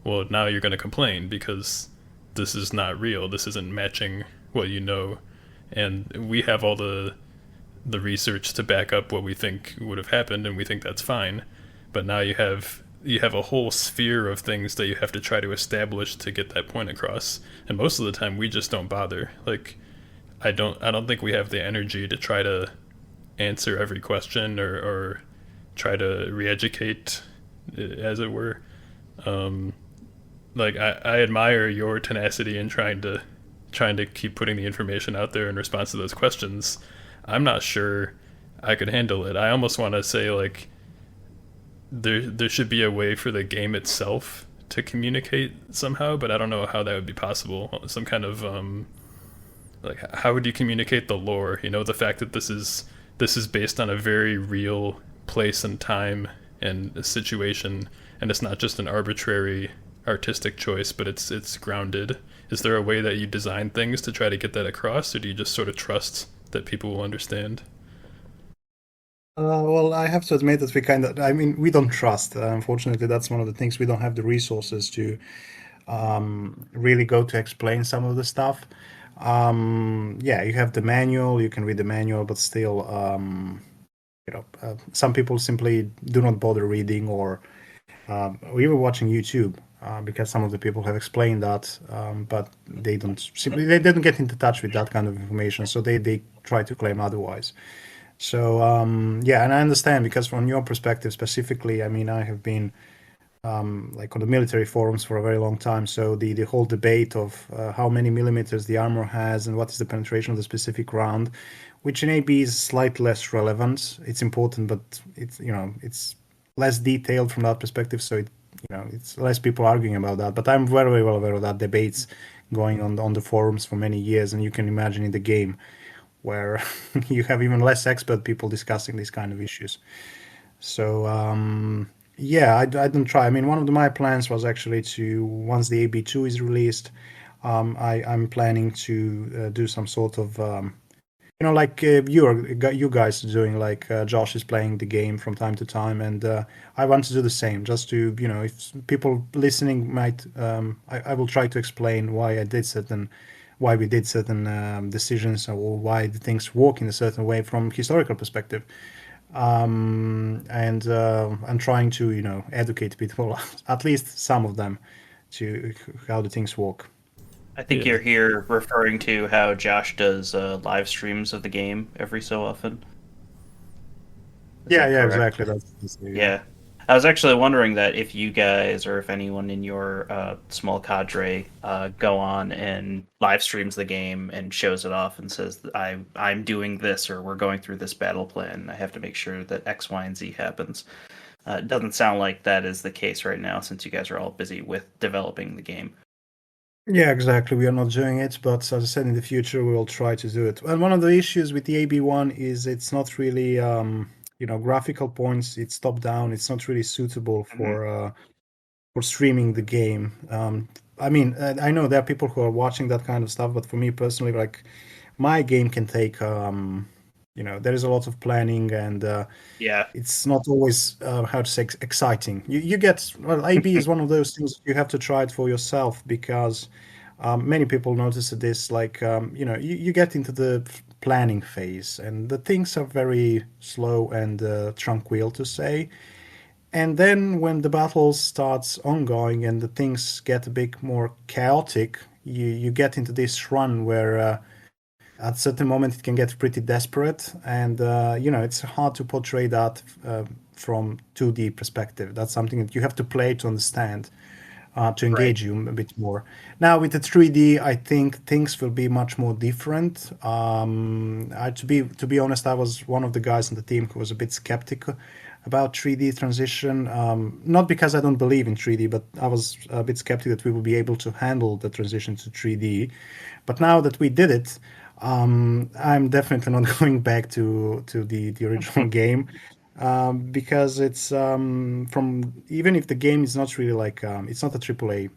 Well, now you're going to complain because this is not real. This isn't matching what you know. And we have all the research to back up what we think would have happened, and we think that's fine. But now you have a whole sphere of things that you have to try to establish to get that point across. And most of the time we just don't bother. Like I don't think we have the energy to try to answer every question or try to re-educate, as it were. Like I admire your tenacity in trying to keep putting the information out there in response to those questions. I'm not sure I could handle it. I almost want to say, like, there should be a way for the game itself to communicate somehow, but I don't know how that would be possible. Some kind of like, how would you communicate the lore? The fact that this is based on a very real place and time and a situation, and it's not just an arbitrary artistic choice, but it's grounded. Is there a way that you design things to try to get that across, or do you just sort of trust that people will understand? Well, I have to admit that we don't trust. Unfortunately, that's one of the things. We don't have the resources to really go to explain some of the stuff. You have the manual, you can read the manual, but still, some people simply do not bother reading or even watching YouTube. Because some of the people have explained that, but they didn't get into touch with that kind of information, so they try to claim otherwise. So and I understand, because from your perspective specifically, I have been like on the military forums for a very long time. So the whole debate of how many millimeters the armor has and what is the penetration of the specific round, which in AB is slightly less relevant. It's important, but it's less detailed from that perspective. So it's less people arguing about that. But I'm very, very well aware of that debates going on the forums for many years, and you can imagine in the game where you have even less expert people discussing these kind of issues. So I don't try. One of my plans was actually to, once the AB2 is released, I'm planning to do some sort of like you guys are doing, like Josh is playing the game from time to time, and I want to do the same. Just to, if people listening might, I will try to explain why we did certain decisions, or why the things work in a certain way from historical perspective. And I'm trying to, educate people, at least some of them, to how the things work. I think Yeah. you're here referring to how Josh does live streams of the game every so often. Is Yeah, that yeah, correct? exactly. That's yeah. Yeah. I was actually wondering that if you guys or if anyone in your small cadre go on and live streams the game and shows it off and says, I'm doing this, or we're going through this battle plan. I have to make sure that X, Y, and Z happens. It doesn't sound like that is the case right now, since you guys are all busy with developing the game. Yeah, exactly. We are not doing it, but as I said, in the future we will try to do it. And one of the issues with the AB1 is it's not really, graphical points. It's top down. It's not really suitable for streaming the game. I mean, I know there are people who are watching that kind of stuff, but for me personally, like my game can take, there is a lot of planning, and Yeah, it's not always how to say exciting. You get, well, AB is one of those things you have to try it for yourself, because many people notice this, like you get into the planning phase, and the things are very slow and tranquil, to say. And then when the battle starts ongoing and the things get a bit more chaotic, you get into this run where at a certain moment it can get pretty desperate, and it's hard to portray that from 2D perspective. That's something that you have to play to understand, to right. engage you a bit more. Now with the 3D, I think things will be much more different. To be honest, I was one of the guys on the team who was a bit skeptical about 3D transition. Not because I don't believe in 3D, but I was a bit skeptical that we will be able to handle the transition to 3D. But now that we did it, I'm definitely not going back to the original game, because it's from, even if the game is not really like, it's not a AAA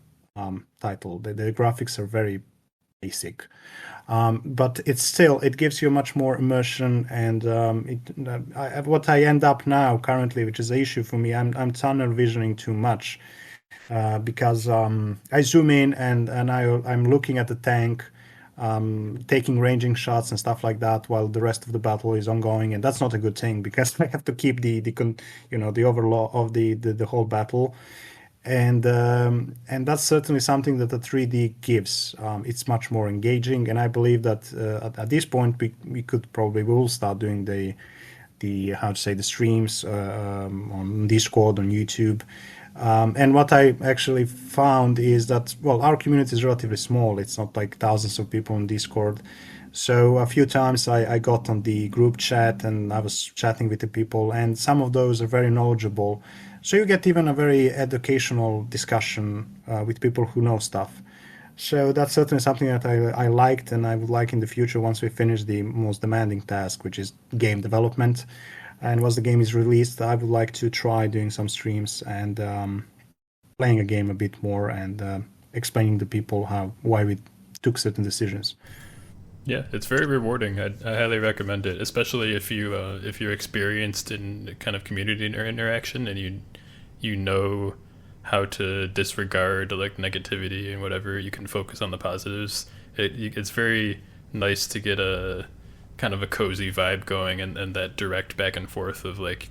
title. The graphics are very basic, but it gives you much more immersion, and what I end up now currently, which is an issue for me, I'm tunnel visioning too much, because I zoom in, and I'm looking at the tank, taking ranging shots and stuff like that, while the rest of the battle is ongoing, and that's not a good thing, because I have to keep the overlaw of the whole battle, and that's certainly something that the 3D gives. It's much more engaging, and I believe that at this point we will start doing the how to say, the streams on Discord, on YouTube. And what I actually found is that, well, our community is relatively small. It's not like thousands of people on Discord. So a few times I got on the group chat and I was chatting with the people, and some of those are very knowledgeable. So you get even a very educational discussion with people who know stuff. So that's certainly something that I liked, and I would like in the future, once we finish the most demanding task, which is game development. And once the game is released, I would like to try doing some streams and playing a game a bit more, and explaining to people why we took certain decisions. Yeah, it's very rewarding. I highly recommend it, especially if you're experienced in kind of community interaction, and you know how to disregard like negativity and whatever. You can focus on the positives. It's very nice to get a kind of a cozy vibe going, and that direct back and forth of like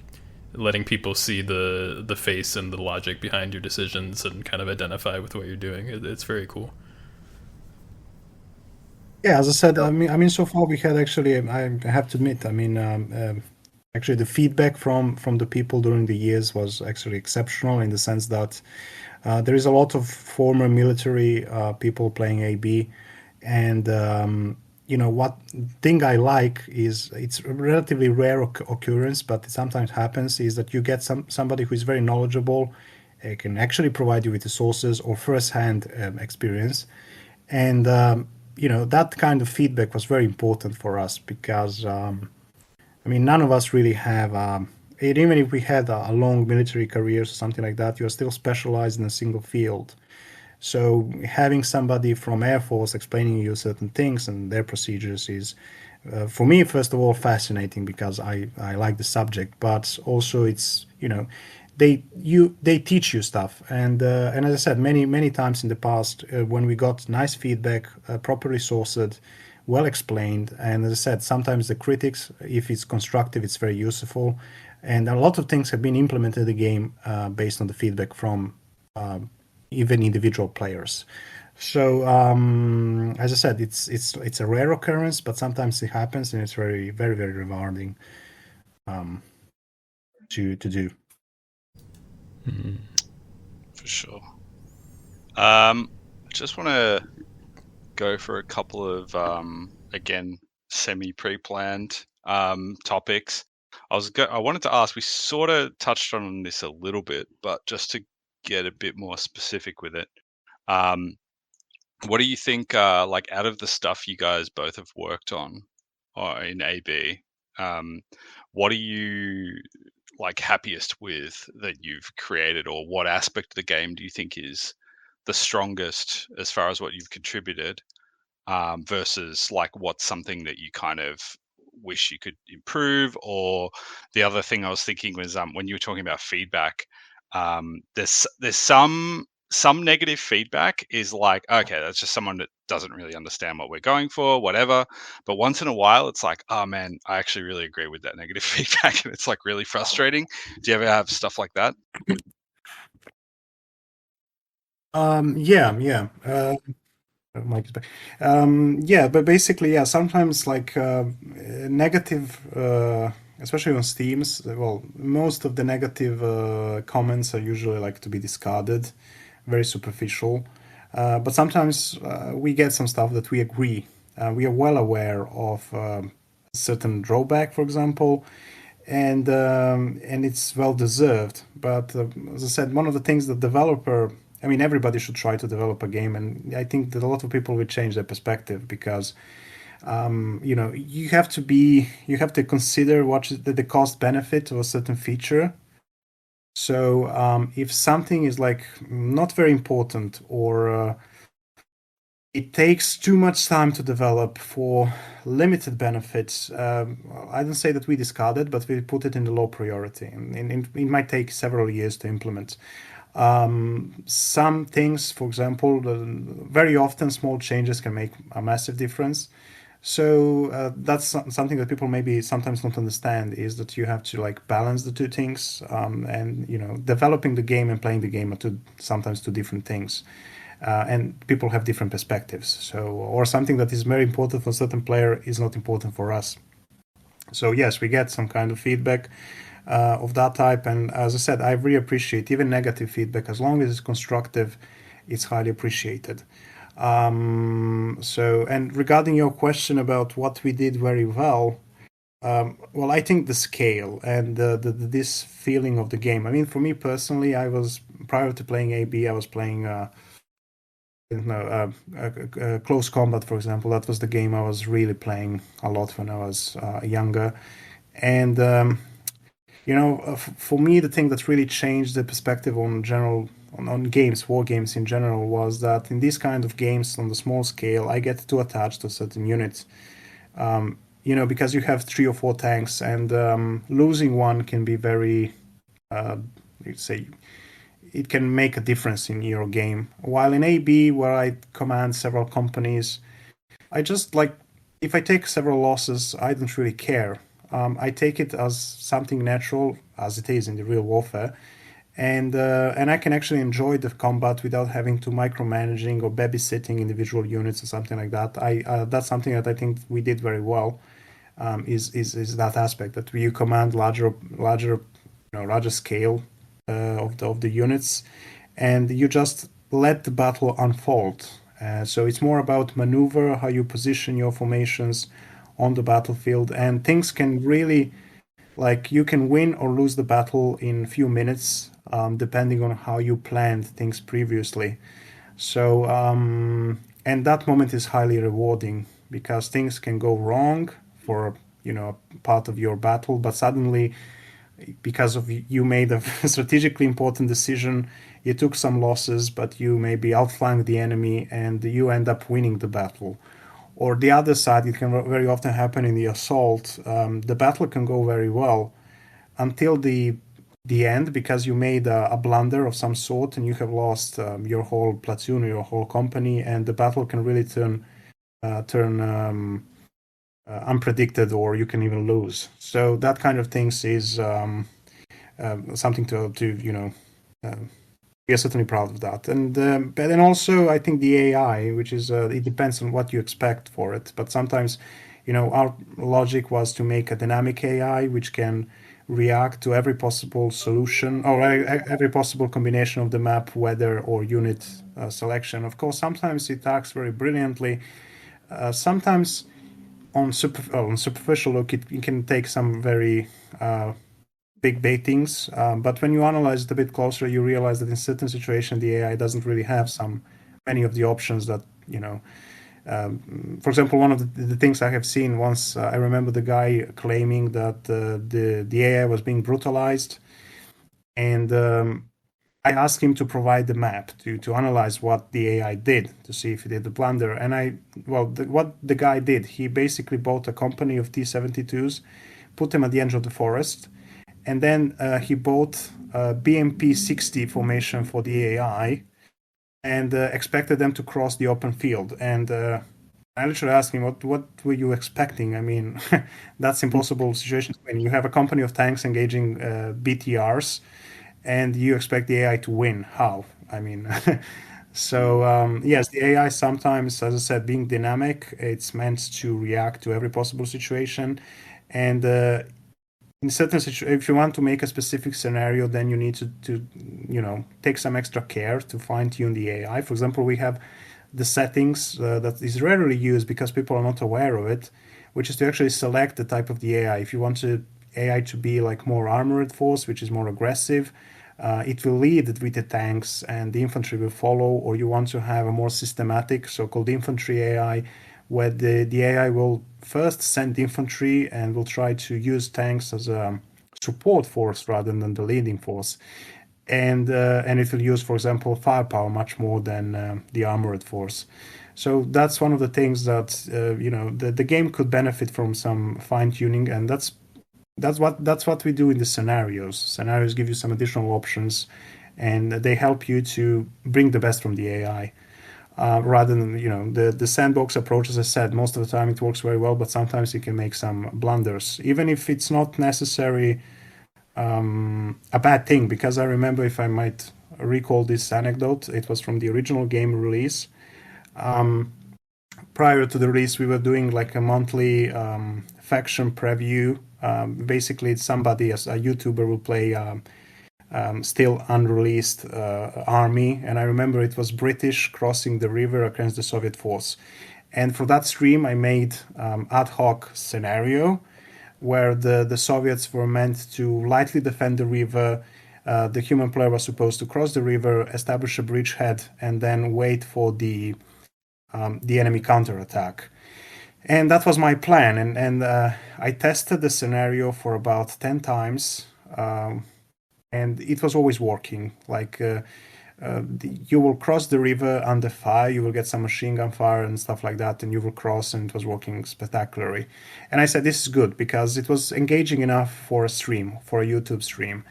letting people see the face and the logic behind your decisions and kind of identify with what you're doing. It's very cool. Yeah, as I said, I mean, so far we had actually, I have to admit, I mean, actually the feedback from the people during the years was actually exceptional, in the sense that there is a lot of former military people playing AB, and what thing I like is, it's a relatively rare occurrence, but it sometimes happens, is that you get somebody who is very knowledgeable, can actually provide you with the sources or first-hand experience, and that kind of feedback was very important for us, because I mean, none of us really have, even if we had a long military career or something like that, you're still specialized in a single field. So having somebody from Air Force explaining you certain things and their procedures is for me, first of all, fascinating because I like the subject, but also it's, they teach you stuff, and as I said many times in the past, when we got nice feedback, properly sourced, well explained, and as I said, sometimes the critics, if it's constructive, it's very useful, and a lot of things have been implemented in the game based on the feedback from even individual players. So as I said, it's a rare occurrence, but sometimes it happens, and it's very rewarding to do. For sure. Just want to go for a couple of again semi-pre-planned topics. I wanted to ask. We sort of touched on this a little bit, but just to get a bit more specific with it. What do you think, like out of the stuff you guys both have worked on in AB, what are you like happiest with that you've created, or what aspect of the game do you think is the strongest as far as what you've contributed, versus like what's something that you kind of wish you could improve? Or the other thing I was thinking was when you were talking about feedback, there's some negative feedback is like, okay, that's just someone that doesn't really understand what we're going for, whatever. But once in a while, it's like, oh man, I actually really agree with that negative feedback, and it's like really frustrating. Do you ever have stuff like that? Yeah. Mike is back. Yeah, but basically, yeah, sometimes like negative, especially on Steams, well, most of the negative comments are usually like to be discarded, very superficial. But sometimes we get some stuff that we agree. We are well aware of certain drawback, for example, and it's well deserved. But as I said, one of the things the developer, I mean, everybody should try to develop a game, and I think that a lot of people will change their perspective because, you have to consider what is the cost benefit of a certain feature. So if something is like not very important, or it takes too much time to develop for limited benefits, I don't say that we discard it, but we put it in the low priority, and it might take several years to implement. Some things, for example, very often small changes can make a massive difference. So that's something that people maybe sometimes don't understand, is that you have to like balance the two things, and developing the game and playing the game are sometimes two different things, and people have different perspectives. So, or something that is very important for a certain player is not important for us. So yes, we get some kind of feedback of that type, and as I said, I really appreciate even negative feedback. As long as it's constructive, it's highly appreciated. So, and regarding your question about what we did very well, well, I think the scale and this feeling of the game. I mean, for me personally, prior to playing AB, I was playing Close Combat, for example. That was the game I was really playing a lot when I was younger, and for me, the thing that really changed the perspective on games, war games in general, was that in these kind of games on the small scale, I get too attached to certain units. Because you have 3 or 4 tanks, and losing one can be very, you'd say, it can make a difference in your game. While in AB, where I command several companies, I just like, if I take several losses, I don't really care. I take it as something natural, as it is in the real warfare, and I can actually enjoy the combat without having to micromanaging or babysitting individual units or something like that. That's something that I think we did very well. Is that aspect that you command larger scale of the units, and you just let the battle unfold. So it's more about maneuver, how you position your formations on the battlefield, and things can really, like, you can win or lose the battle in a few minutes, depending on how you planned things previously. So and that moment is highly rewarding, because things can go wrong for part of your battle, but suddenly, because of you made a strategically important decision, you took some losses, but you maybe outflanked the enemy and you end up winning the battle. Or the other side, it can very often happen in the assault. The battle can go very well until the end, because you made a blunder of some sort and you have lost your whole platoon or your whole company, and the battle can really turn unpredicted, or you can even lose. So that kind of things is something to we are certainly proud of that. And but then also I think the AI, which is it depends on what you expect for it. But sometimes, our logic was to make a dynamic AI which can react to every possible solution or every possible combination of the map, weather, or unit selection. Of course, sometimes it acts very brilliantly. Sometimes on superficial look, it can take some very big baitings, but when you analyze it a bit closer, you realize that in certain situations the AI doesn't really have many of the options that for example, one of the things I have seen once, I remember the guy claiming that the AI was being brutalized, and I asked him to provide the map to analyze what the AI did, to see if he did the blunder. And what the guy did, he basically bought a company of T-72s, put them at the edge of the forest, and then he bought a BMP-60 formation for the AI, and expected them to cross the open field. And I literally asked him, what were you expecting? I mean, that's impossible situation. When you have a company of tanks engaging BTRs, and you expect the AI to win. How? I mean, so yes, the AI sometimes, as I said, being dynamic, it's meant to react to every possible situation. And in certain situations, if you want to make a specific scenario, then you need to take some extra care to fine tune the AI. For example, we have the settings that is rarely used because people are not aware of it, which is to actually select the type of the AI. If you want AI to be like more armored force, which is more aggressive, it will lead with the tanks and the infantry will follow. Or you want to have a more systematic so-called infantry AI, where the AI will first send infantry and will try to use tanks as a support force rather than the leading force. And it will use, for example, firepower much more than the armored force. So that's one of the things that the game could benefit from some fine tuning, and that's what we do in the scenarios. Scenarios give you some additional options, and they help you to bring the best from the AI. Rather than the sandbox approach, as I said, most of the time it works very well, but sometimes you can make some blunders, even if it's not necessarily a bad thing. Because I remember, if I might recall this anecdote, it was from the original game release. Prior to the release, we were doing like a monthly faction preview. Basically, somebody, as a YouTuber, will play still unreleased army, and I remember it was British crossing the river against the Soviet force. And for that stream, I made ad hoc scenario where the Soviets were meant to lightly defend the river. The human player was supposed to cross the river, establish a bridgehead, and then wait for the enemy counterattack. And that was my plan. And I tested the scenario for about 10 times. And it was always working. Like you will cross the river under fire, you will get some machine gun fire and stuff like that, and you will cross, and it was working spectacularly. And I said, this is good, because it was engaging enough for a stream, for a YouTube stream.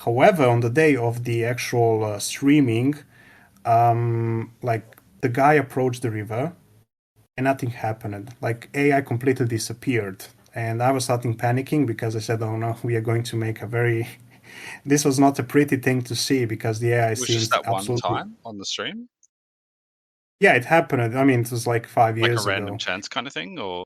However, on the day of the actual streaming, like the guy approached the river and nothing happened. Like AI completely disappeared. And I was starting panicking, because I said, oh no, we are going to make a very... This was not a pretty thing to see, because the AI It was seems just that absolutely... one time on the stream? Yeah, it happened. I mean, it was like 5 years Like a random ago. chance kind of thing, or?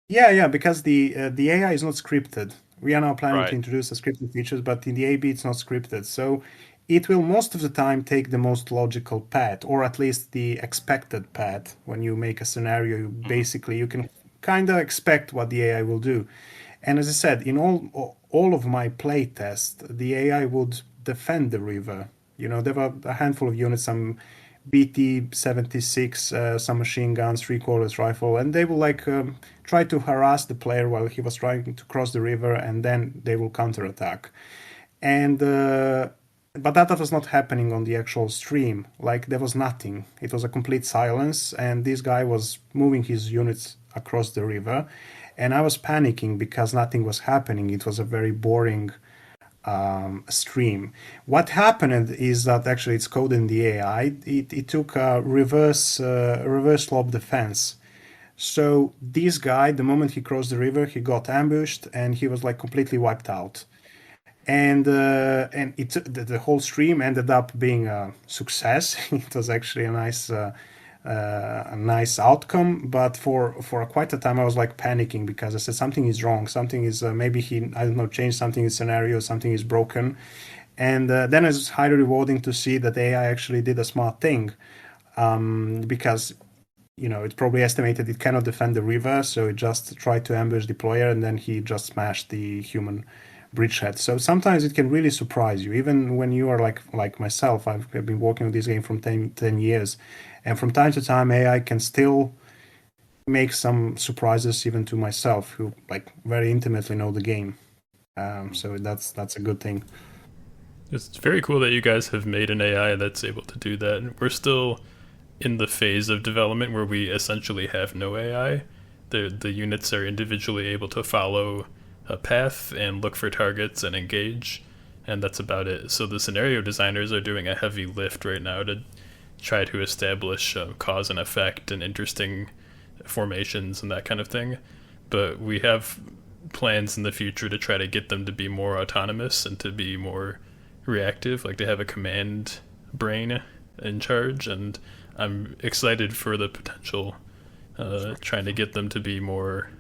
Yeah, because the AI is not scripted. We are now planning Right. to introduce a scripted features, but in the AB it's not scripted. So it will most of the time take the most logical path, or at least the expected path. When you make a scenario, basically you can kind of expect what the AI will do. And as I said, in all of my play tests, the AI would defend the river. There were a handful of units, some BT-76, some machine guns, three-quarters rifle, and they will try to harass the player while he was trying to cross the river, and then they will counterattack. And But that was not happening on the actual stream. Like, there was nothing. It was a complete silence, and this guy was moving his units across the river, and I was panicking because nothing was happening. It was a very boring stream. What happened is that actually it's code in the AI. It took a reverse slope defense. So this guy, the moment he crossed the river, he got ambushed and he was like completely wiped out. And the whole stream ended up being a success. It was actually a nice outcome, but for quite a time I was like panicking because I said something is wrong, something is maybe he, I don't know, changed something in scenario, something is broken. And then it's highly rewarding to see that AI actually did a smart thing, because it probably estimated it cannot defend the river, so it just tried to ambush the player, and then he just smashed the human bridgehead. So sometimes it can really surprise you, even when you are like myself. I've been working on this game from 10 years, and from time to time AI can still make some surprises even to myself, who like very intimately know the game. So that's a good thing. It's very cool that you guys have made an AI that's able to do that. We're still in the phase of development where we essentially have no AI. The units are individually able to follow a path and look for targets and engage, and that's about it. So the scenario designers are doing a heavy lift right now to try to establish cause and effect and interesting formations and that kind of thing. But we have plans in the future to try to get them to be more autonomous and to be more reactive, like to have a command brain in charge. And I'm excited for the potential, trying to get them to be more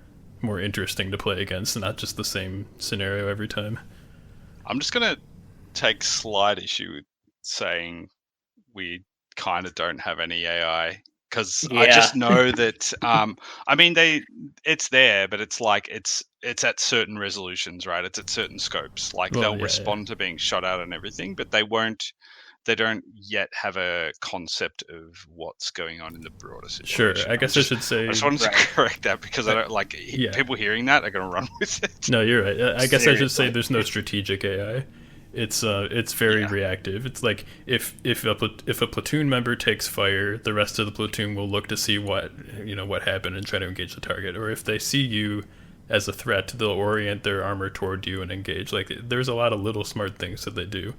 interesting to play against, and not just the same scenario every time. I'm just going to take slight issue with saying we kind of don't have any AI, because I just know that I mean it's there, but it's like it's at certain resolutions, right? It's at certain scopes. Like they'll respond to being shot at and everything, but they don't yet have a concept of what's going on in the broader situation. Sure, I guess I should say. I just wanted to correct that, because I don't like people hearing that are going to run with it. No, you're right. I guess I should say there's no strategic AI. It's very reactive. It's like if a platoon member takes fire, the rest of the platoon will look to see what happened and try to engage the target. Or if they see you as a threat, they'll orient their armor toward you and engage. Like, there's a lot of little smart things that they do.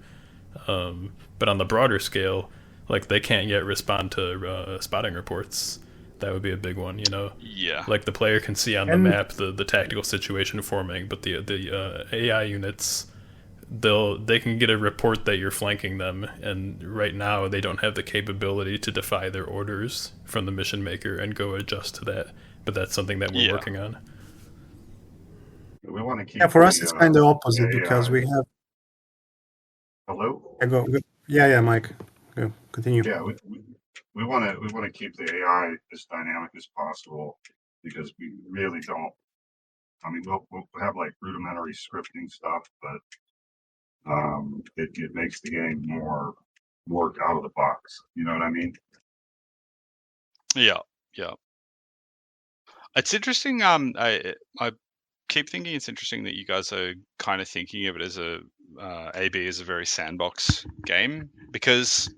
But on the broader scale, like, they can't yet respond to spotting reports. That would be a big one, Yeah. Like, the player can see on the map the tactical situation forming, but the AI units, they can get a report that you're flanking them, and right now they don't have the capability to defy their orders from the mission maker and go adjust to that. But that's something that we're working on. We want to keep. Yeah, for us it's kind of opposite, because we have. Hello. Go. Yeah, Mike. Go. Continue. Yeah, we want to keep the AI as dynamic as possible, because we really don't. I mean, we'll have like rudimentary scripting stuff, but it makes the game more work out of the box. You know what I mean? Yeah. It's interesting. I keep thinking it's interesting that you guys are kind of thinking of it as AB as a very sandbox game, because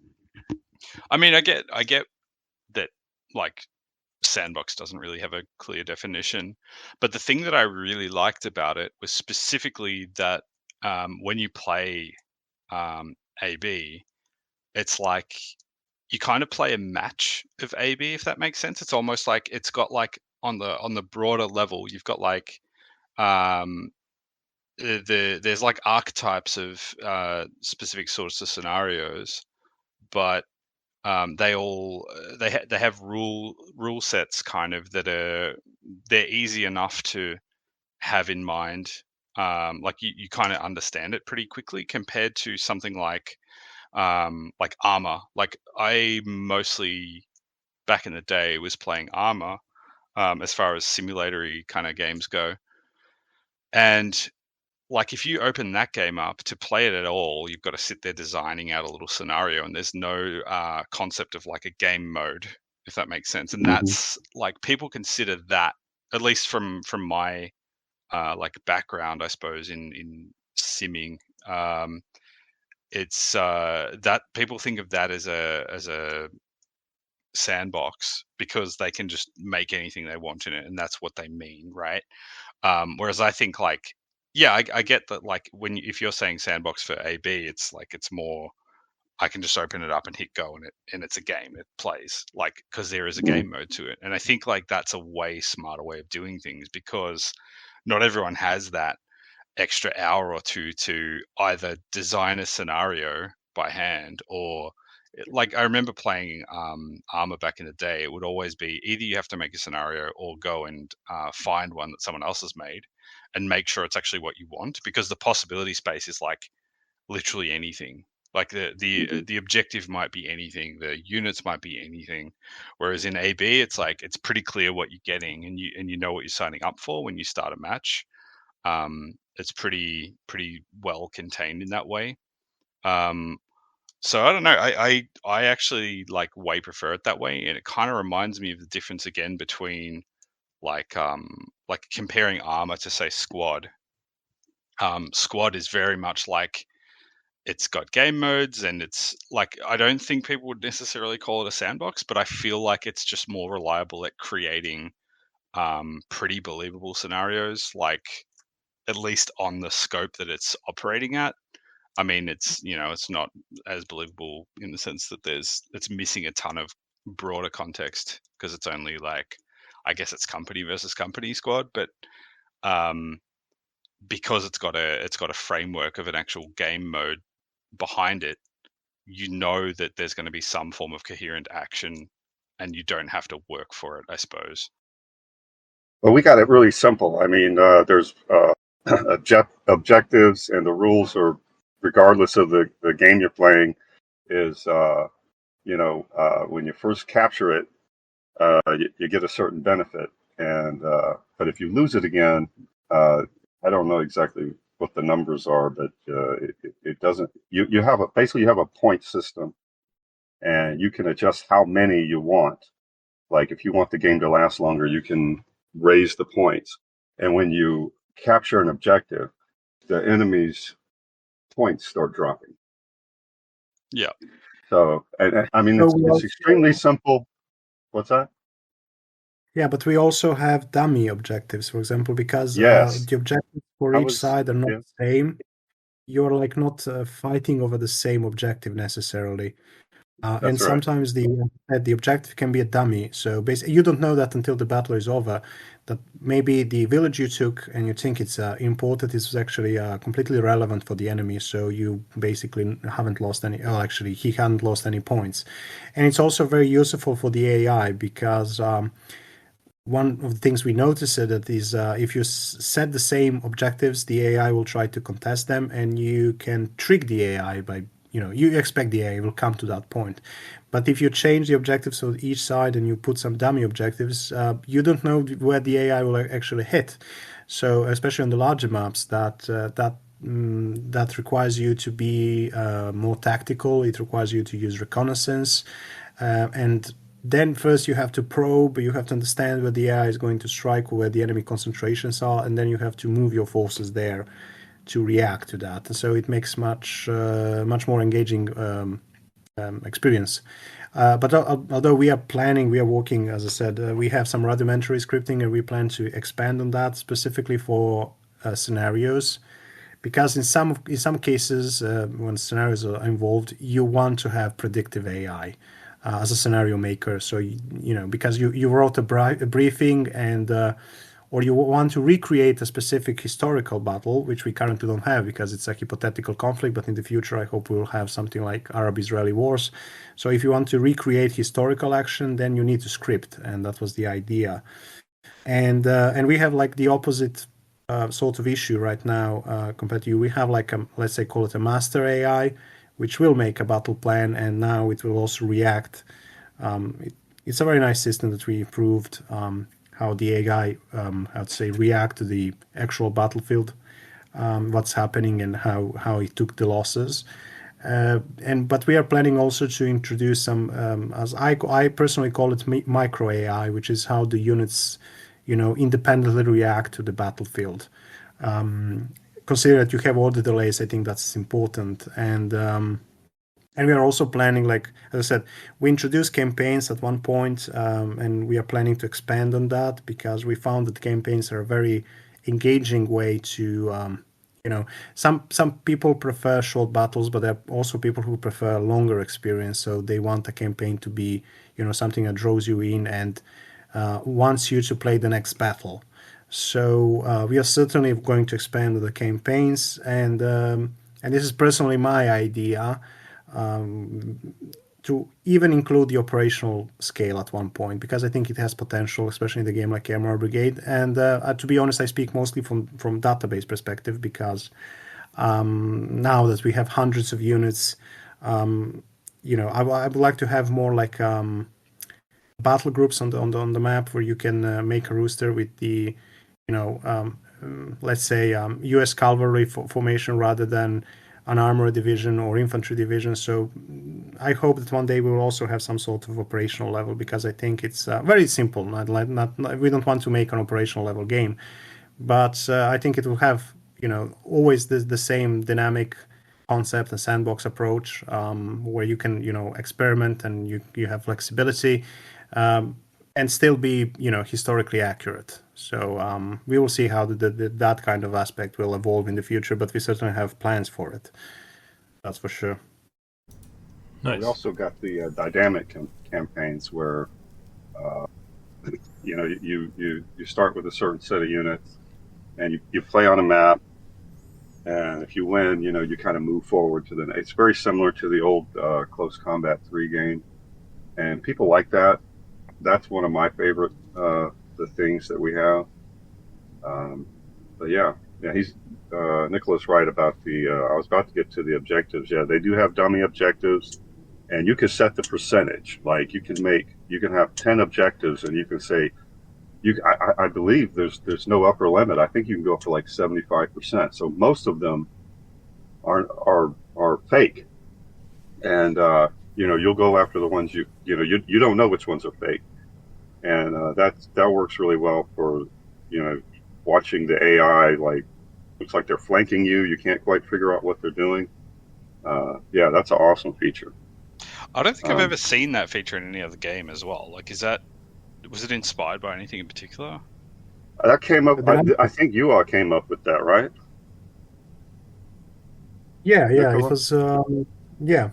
I mean, I get that, like, sandbox doesn't really have a clear definition, but the thing that I really liked about it was specifically that when you play AB, it's like you kind of play a match of AB, if that makes sense. It's almost like it's got, like, on the broader level, you've got like there's like archetypes of specific sorts of scenarios, but they have rule sets kind of that they're easy enough to have in mind. Like you kind of understand it pretty quickly, compared to something like Armor. Like, I mostly back in the day was playing Armor, as far as simulatory kind of games go, and like, if you open that game up to play it at all, you've got to sit there designing out a little scenario, and there's no concept of like a game mode, if that makes sense. And that's like, people consider that, at least from my like background, I suppose, in simming, it's that people think of that as a sandbox because they can just make anything they want in it, and that's what they mean, right? Whereas I think like, yeah, I get that, like if you're saying sandbox for AB, it's like it's more I can just open it up and hit go and it's a game. It plays, like, because there is a game mode to it. And I think like that's a way smarter way of doing things because not everyone has that extra hour or two to either design a scenario by hand or like I remember playing Armor back in the day. It would always be either you have to make a scenario or go and find one that someone else has made and make sure it's actually what you want, because the possibility space is like literally anything. Like the objective might be anything, the units might be anything. Whereas in AB, it's like it's pretty clear what you're getting, and you know what you're signing up for when you start a match. It's pretty well contained in that way. So I don't know. I actually like way prefer it that way, and it kind of reminds me of the difference again between like comparing Armor to say Squad. Squad is very much like it's got game modes, and it's like I don't think people would necessarily call it a sandbox, but I feel like it's just more reliable at creating pretty believable scenarios, like at least on the scope that it's operating at. I mean, it's it's not as believable in the sense that it's missing a ton of broader context because it's only like, I guess it's company versus company Squad, but because it's got a framework of an actual game mode behind it, you know that there's going to be some form of coherent action and you don't have to work for it, I suppose. Well, we got it really simple. I mean, there's objectives, and the rules are, regardless of the game you're playing, is, when you first capture it, you get a certain benefit. And but if you lose it again, I don't know exactly what the numbers are, but it doesn't. You have a point system, and you can adjust how many you want. Like if you want the game to last longer, you can raise the points. And when you capture an objective, the enemy's points start dropping. Yeah. So, and I mean, it's extremely simple. What's that? Yeah, but we also have dummy objectives, for example, because Yes. the objectives for each side are not the same. You're like not fighting over the same objective necessarily. And sometimes the objective can be a dummy. So basically, you don't know that until the battle is over, that maybe the village you took and you think it's important is actually completely irrelevant for the enemy. So you basically haven't lost any. Oh, actually, he hadn't lost any points. And it's also very useful for the AI because one of the things we notice that is if you set the same objectives, the AI will try to contest them, and you can trick the AI by, you expect the AI will come to that point. But if you change the objectives on each side and you put some dummy objectives, you don't know where the AI will actually hit. So especially on the larger maps, that requires you to be more tactical. It requires you to use reconnaissance, and then first you have to probe, you have to understand where the AI is going to strike or where the enemy concentrations are, and then you have to move your forces there to react to that. So it makes much more engaging experience. But although we are working, as I said, we have some rudimentary scripting, and we plan to expand on that specifically for scenarios. Because in some cases, when scenarios are involved, you want to have predictive AI as a scenario maker. So because you wrote a briefing and or you want to recreate a specific historical battle, which we currently don't have because it's a hypothetical conflict, but in the future I hope we will have something like Arab-Israeli wars. So if you want to recreate historical action, then you need to script, and that was the idea. And we have like the opposite sort of issue right now compared to you. We have like let's say call it a master AI, which will make a battle plan, and now it will also react. It's a very nice system that we improved. How the AI, I'd say, react to the actual battlefield, what's happening, and how it took the losses. But we are planning also to introduce some, as I personally call it, micro AI, which is how the units, independently react to the battlefield. considering that you have all the delays, I think that's important. And we are also planning, like as I said, we introduced campaigns at one point, and we are planning to expand on that because we found that campaigns are a very engaging way to, some people prefer short battles, but there are also people who prefer longer experience. So they want a campaign to be, something that draws you in and wants you to play the next battle. So we are certainly going to expand the campaigns, and this is personally my idea. To even include the operational scale at one point, because I think it has potential, especially in the game like Armored Brigade. And to be honest, I speak mostly from database perspective, because now that we have hundreds of units, I would like to have more like battle groups on the map where you can make a rooster with the, let's say U.S. cavalry formation rather than an armored division or infantry division. So I hope that one day we will also have some sort of operational level, because I think it's very simple. We don't want to make an operational level game, but I think it will have always the same dynamic concept and sandbox approach, where you can experiment and you have flexibility, and still be historically accurate. So we will see how that kind of aspect will evolve in the future, but we certainly have plans for it. That's for sure. Nice. We also got the dynamic campaigns where you start with a certain set of units, and you play on a map, and if you win, you kind of move forward to the next. It's very similar to the old Close Combat 3 game, and people like that. That's one of my favorite the things that we have. But yeah, he's Nicholas right about the. I was about to get to the objectives. Yeah, they do have dummy objectives, and you can set the percentage. Like you can have 10 objectives, and you can say, I believe there's no upper limit. I think you can go up to like 75%. So most of them are fake, and you'll go after the ones you don't know which ones are fake, and that works really well for watching the AI. Like looks like they're flanking you. You can't quite figure out what they're doing. Yeah, that's an awesome feature. I don't think I've ever seen that feature in any other game as well. Like, was it inspired by anything in particular? That came up. I think you all came up with that, right? Yeah, it was. Yeah.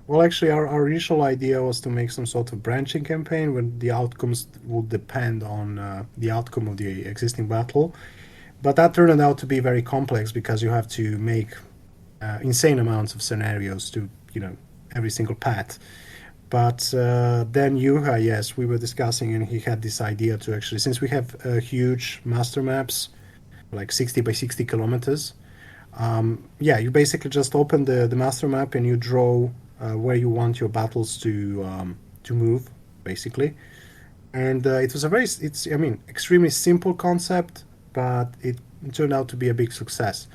Well, actually, our initial idea was to make some sort of branching campaign where the outcomes would depend on the outcome of the existing battle. But that turned out to be very complex because you have to make insane amounts of scenarios to, every single path. But then Yuha, yes, we were discussing, and he had this idea to actually, since we have huge master maps, like 60 by 60 kilometers, you basically just open the master map and you draw where you want your battles to move, basically. And it was extremely simple concept, but it turned out to be a big success.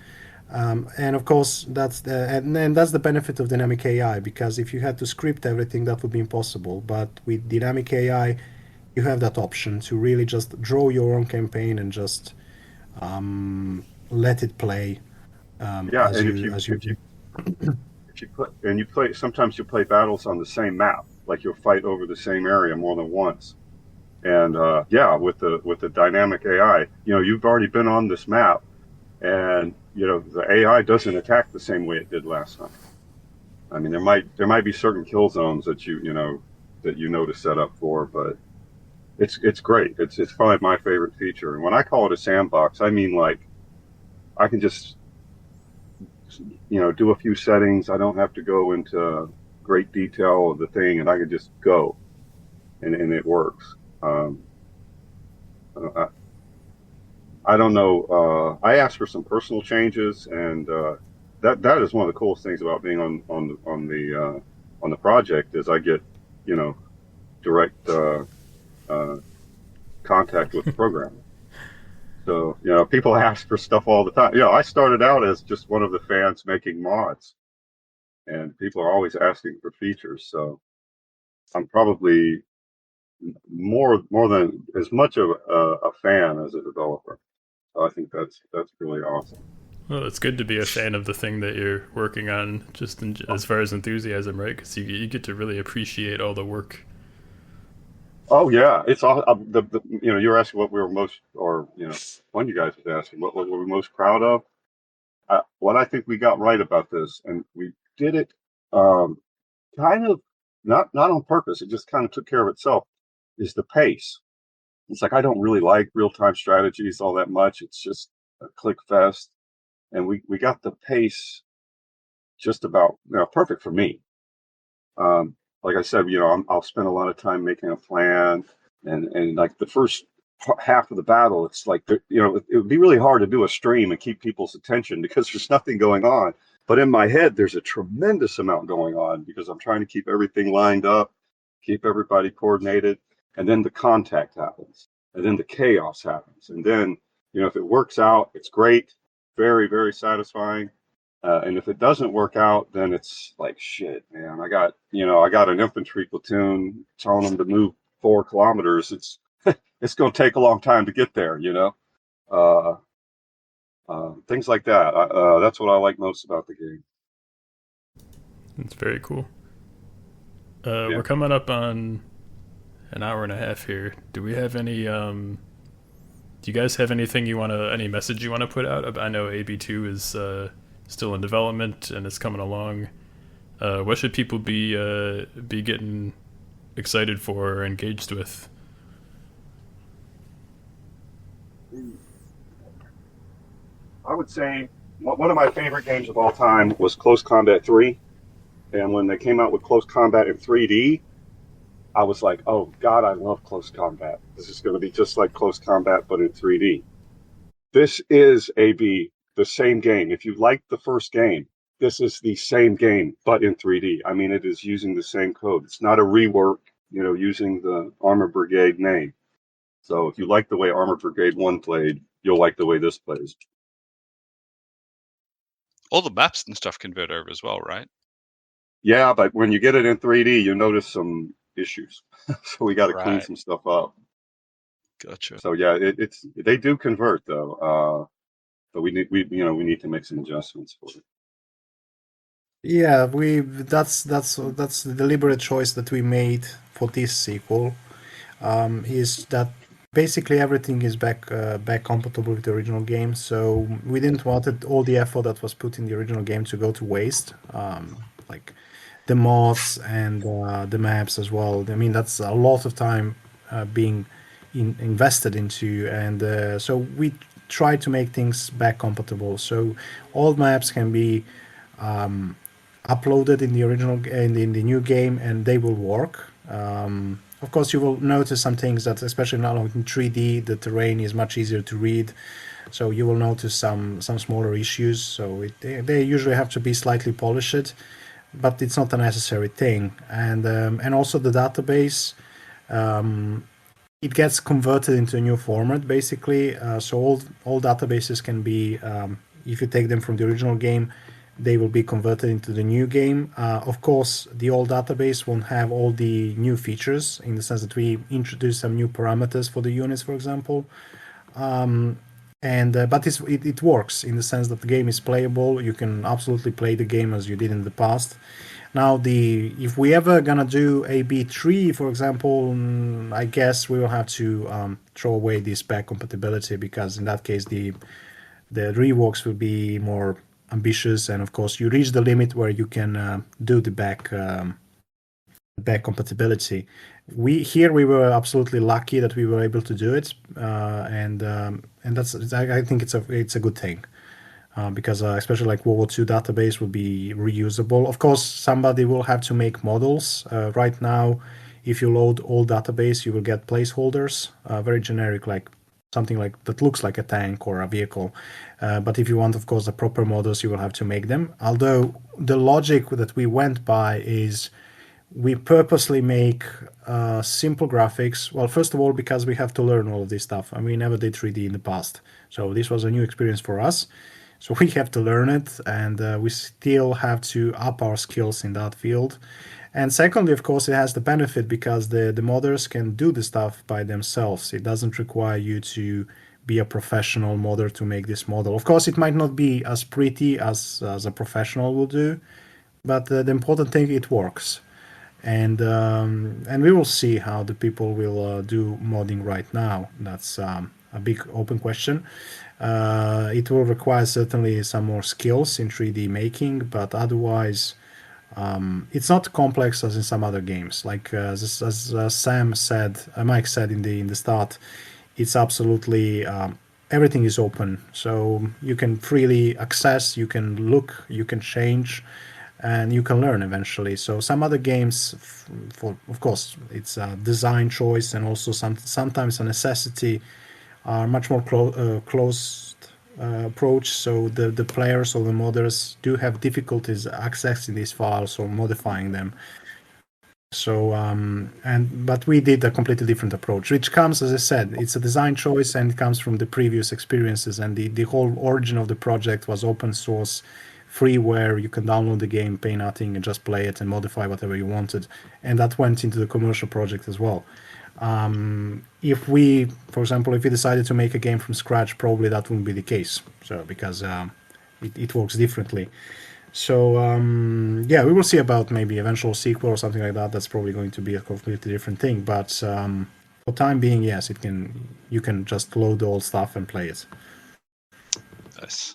And of course, that's the benefit of dynamic AI, because if you had to script everything, that would be impossible. But with dynamic AI, you have that option to really just draw your own campaign and just let it play. Sometimes you play battles on the same map, like you'll fight over the same area more than once. And with the dynamic AI, you've already been on this map, and the AI doesn't attack the same way it did last time. I mean, there might be certain kill zones that you know to set up for, but it's great. It's probably my favorite feature. And when I call it a sandbox, I mean like I can just do a few settings. I don't have to go into great detail of the thing, and I can just go, and it works. I don't know. I asked for some personal changes, and that is one of the coolest things about being on the project is I get direct contact with the programmer. So people ask for stuff all the time. I started out as just one of the fans making mods, and people are always asking for features. So I'm probably more than as much of a fan as a developer. So I think that's really awesome. Well, it's good to be a fan of the thing that you're working on, just as far as enthusiasm, right? Because you get to really appreciate all the work. Oh yeah, it's all you're asking what we were most, or one of you guys was asking what were we most proud of. What I think we got right about this, and we did it um, kind of not on purpose. It just kind of took care of itself. Is the pace. It's like I don't really like real time strategies all that much. It's just a click fest, and we got the pace just about perfect for me. Like I said, I'll spend a lot of time making a plan, and like the first half of the battle, it's like it would be really hard to do a stream and keep people's attention because there's nothing going on. But in my head, there's a tremendous amount going on because I'm trying to keep everything lined up, keep everybody coordinated, and then the contact happens, and then the chaos happens, and then if it works out, it's great, very very satisfying. And if it doesn't work out, then it's like shit, man. I got an infantry platoon telling them to move 4 kilometers. It's going to take a long time to get there, uh, things like that. That's what I like most about the game. It's very cool. Yeah. We're coming up on an hour and a half here. Do we have any? Do you guys have anything any message you want to put out? I know AB2 is still in development and it's coming along. What should people be getting excited for or engaged with? I would say one of my favorite games of all time was Close Combat 3. And when they came out with Close Combat in 3D, I was like, oh, God, I love Close Combat. This is going to be just like Close Combat, but in 3D. This is, AB, the same game. If you liked the first game, this is the same game, but in 3D. I mean, it is using the same code. It's not a rework, using the Armored Brigade name. So if you like the way Armored Brigade 1 played, you'll like the way this plays. All the maps and stuff convert over as well, right? Yeah, but when you get it in 3D, you notice some issues. So we got to clean Right. some stuff up. Gotcha. So yeah, they do convert though. But we need to make some adjustments for it. Yeah, that's the deliberate choice that we made for this sequel. Is that basically everything is back compatible with the original game. So we didn't want all the effort that was put in the original game to go to waste. Like the mods and the maps as well. I mean, that's a lot of time being invested into, and so we try to make things back compatible. So all maps can be uploaded in the original and in the new game, and they will work. Of course, you will notice some things that, especially now in 3D, the terrain is much easier to read. So you will notice some smaller issues. So they usually have to be slightly polished, but it's not a necessary thing. And also the database, it gets converted into a new format basically. So all databases can be, if you take them from the original game, they will be converted into the new game. Of course, the old database won't have all the new features in the sense that we introduce some new parameters for the units, for example. But it works in the sense that the game is playable. You can absolutely play the game as you did in the past. Now, if we ever gonna do AB3, for example, I guess we will have to throw away this back compatibility, because in that case the reworks will be more ambitious, and of course you reach the limit where you can do the back compatibility. We were absolutely lucky that we were able to do it, and I think it's a good thing, because especially like World War II database will be reusable. Of course, somebody will have to make models. Right now, if you load all database, you will get placeholders, very generic, like something like that looks like a tank or a vehicle. But if you want, of course, the proper models, you will have to make them. Although the logic that we went by is we purposely make simple graphics. Well, first of all, because we have to learn all of this stuff, and we never did 3D in the past. So this was a new experience for us. So we have to learn it, and we still have to up our skills in that field. And secondly, of course, it has the benefit because the modders can do the stuff by themselves. It doesn't require you to be a professional modder to make this model. Of course, it might not be as pretty as a professional will do, but the important thing, it works. And we will see how the people will do modding right now. That's a big open question. It will require certainly some more skills in 3D making, but otherwise, it's not complex as in some other games. Like as Sam said, Mike said in the start, it's absolutely everything is open, so you can freely access, you can look, you can change, and you can learn eventually. So some other games, for of course, it's a design choice and also sometimes a necessity, are much more closed approach. So the players or the modders do have difficulties accessing these files or modifying them. So but we did a completely different approach, which comes, as I said, it's a design choice and it comes from the previous experiences, and the whole origin of the project was open source, freeware. You can download the game, pay nothing, and just play it and modify whatever you wanted. And that went into the commercial project as well. If we, for example, if we decided to make a game from scratch, probably that wouldn't be the case. So because it works differently. So yeah, we will see about maybe eventual sequel or something like that. That's probably going to be a completely different thing. But for time being, yes, you can just load the old stuff and play it. Nice.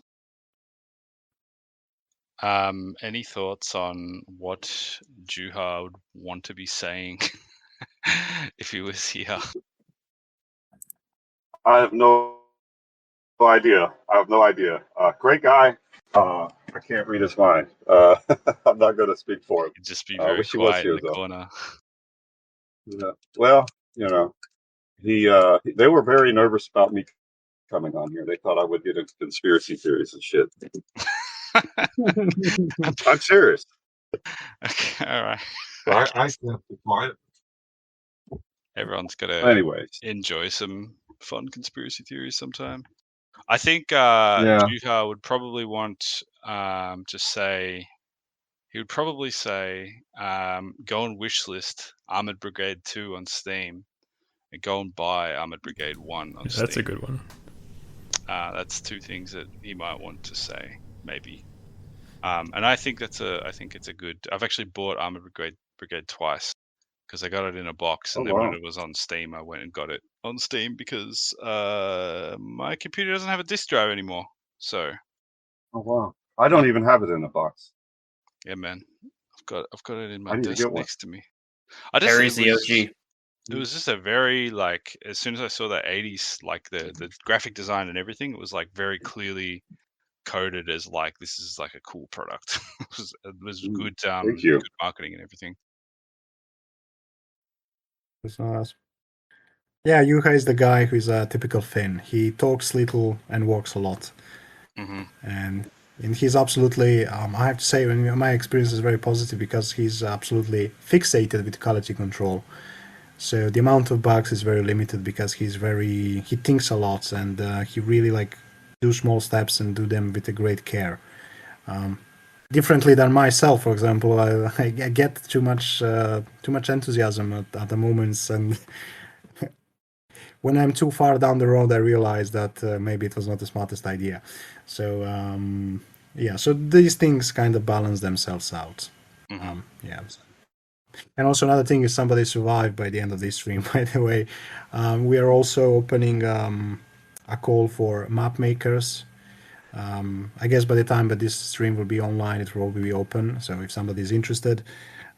Any thoughts on what Juha would want to be saying if he was here? I have no idea. Great guy. I can't read his mind. I'm not going to speak for him. He'd just be very wish he was quiet here, in the though. corner. Yeah. Well, they were very nervous about me coming on here. They thought I would get into conspiracy theories and shit. I'm serious. Okay, all right. I can't be quiet. Everyone's got to Anyways, enjoy some fun conspiracy theories sometime. I think Yeah. Juha would probably want to say, he would probably say, go and wishlist Armored Brigade II on Steam and go and buy Armored Brigade I on Steam. That's a good one. That's two things that he might want to say, maybe. And I think it's a good. I've actually bought Armored Brigade twice because I got it in a box, and then when it was on Steam, I went and got it on Steam because my computer doesn't have a disk drive anymore. So. Oh wow! I don't even have it in a box. Yeah, man. I've got it in I my need to desk get one. next to me. Harry's the OG. It was just a very, like, as soon as I saw that 80s, like the graphic design and everything, it was like very clearly coded as like this is like a cool product. It was good, Thank you. good marketing and everything. Yeah, Juha is the guy who's a typical Finn. He talks little and works a lot. Mm-hmm. And he's absolutely, I have to say, my experience is very positive because he's absolutely fixated with quality control. So the amount of bugs is very limited because he thinks a lot, and he really do small steps and do them with a great care. Differently than myself, for example, I get too much enthusiasm at the moments, and when I'm too far down the road, I realize that maybe it was not the smartest idea. So yeah, so these things kind of balance themselves out. Mm-hmm. Yeah. And also another thing is somebody survived by the end of this stream, by the way. We are also opening a call for map makers. I guess by the time that this stream will be online, it will all be open. So if somebody is interested,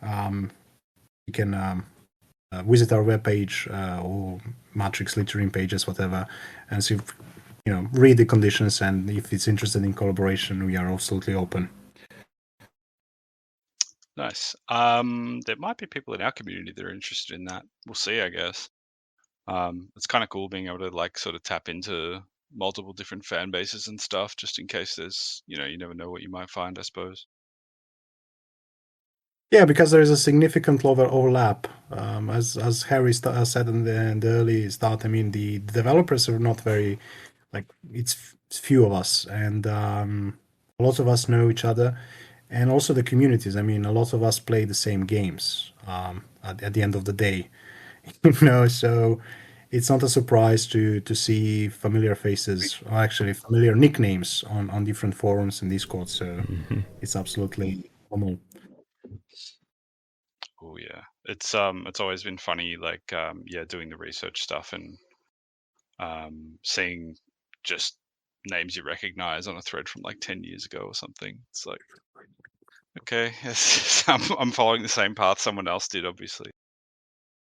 you can visit our webpage or Matrix Littering pages, whatever, and see, read the conditions. And if it's interested in collaboration, we are absolutely open. Nice. There might be people in our community that are interested in that. We'll see, I guess. It's kind of cool being able to sort of tap into multiple different fan bases and stuff, just in case there's, you never know what you might find, I suppose. Yeah, because there is a significant overlap. As Harry said in the early start, I mean, the developers are not very, it's few of us, and a lot of us know each other. And also the communities. I mean, a lot of us play the same games at the end of the day, so it's not a surprise to see familiar faces, or actually familiar nicknames on different forums and Discord. So it's absolutely normal. Oh yeah, it's always been funny, like doing the research stuff and seeing just names you recognize on a thread from like 10 years ago or something. It's like, okay, yes, I'm following the same path someone else did, obviously.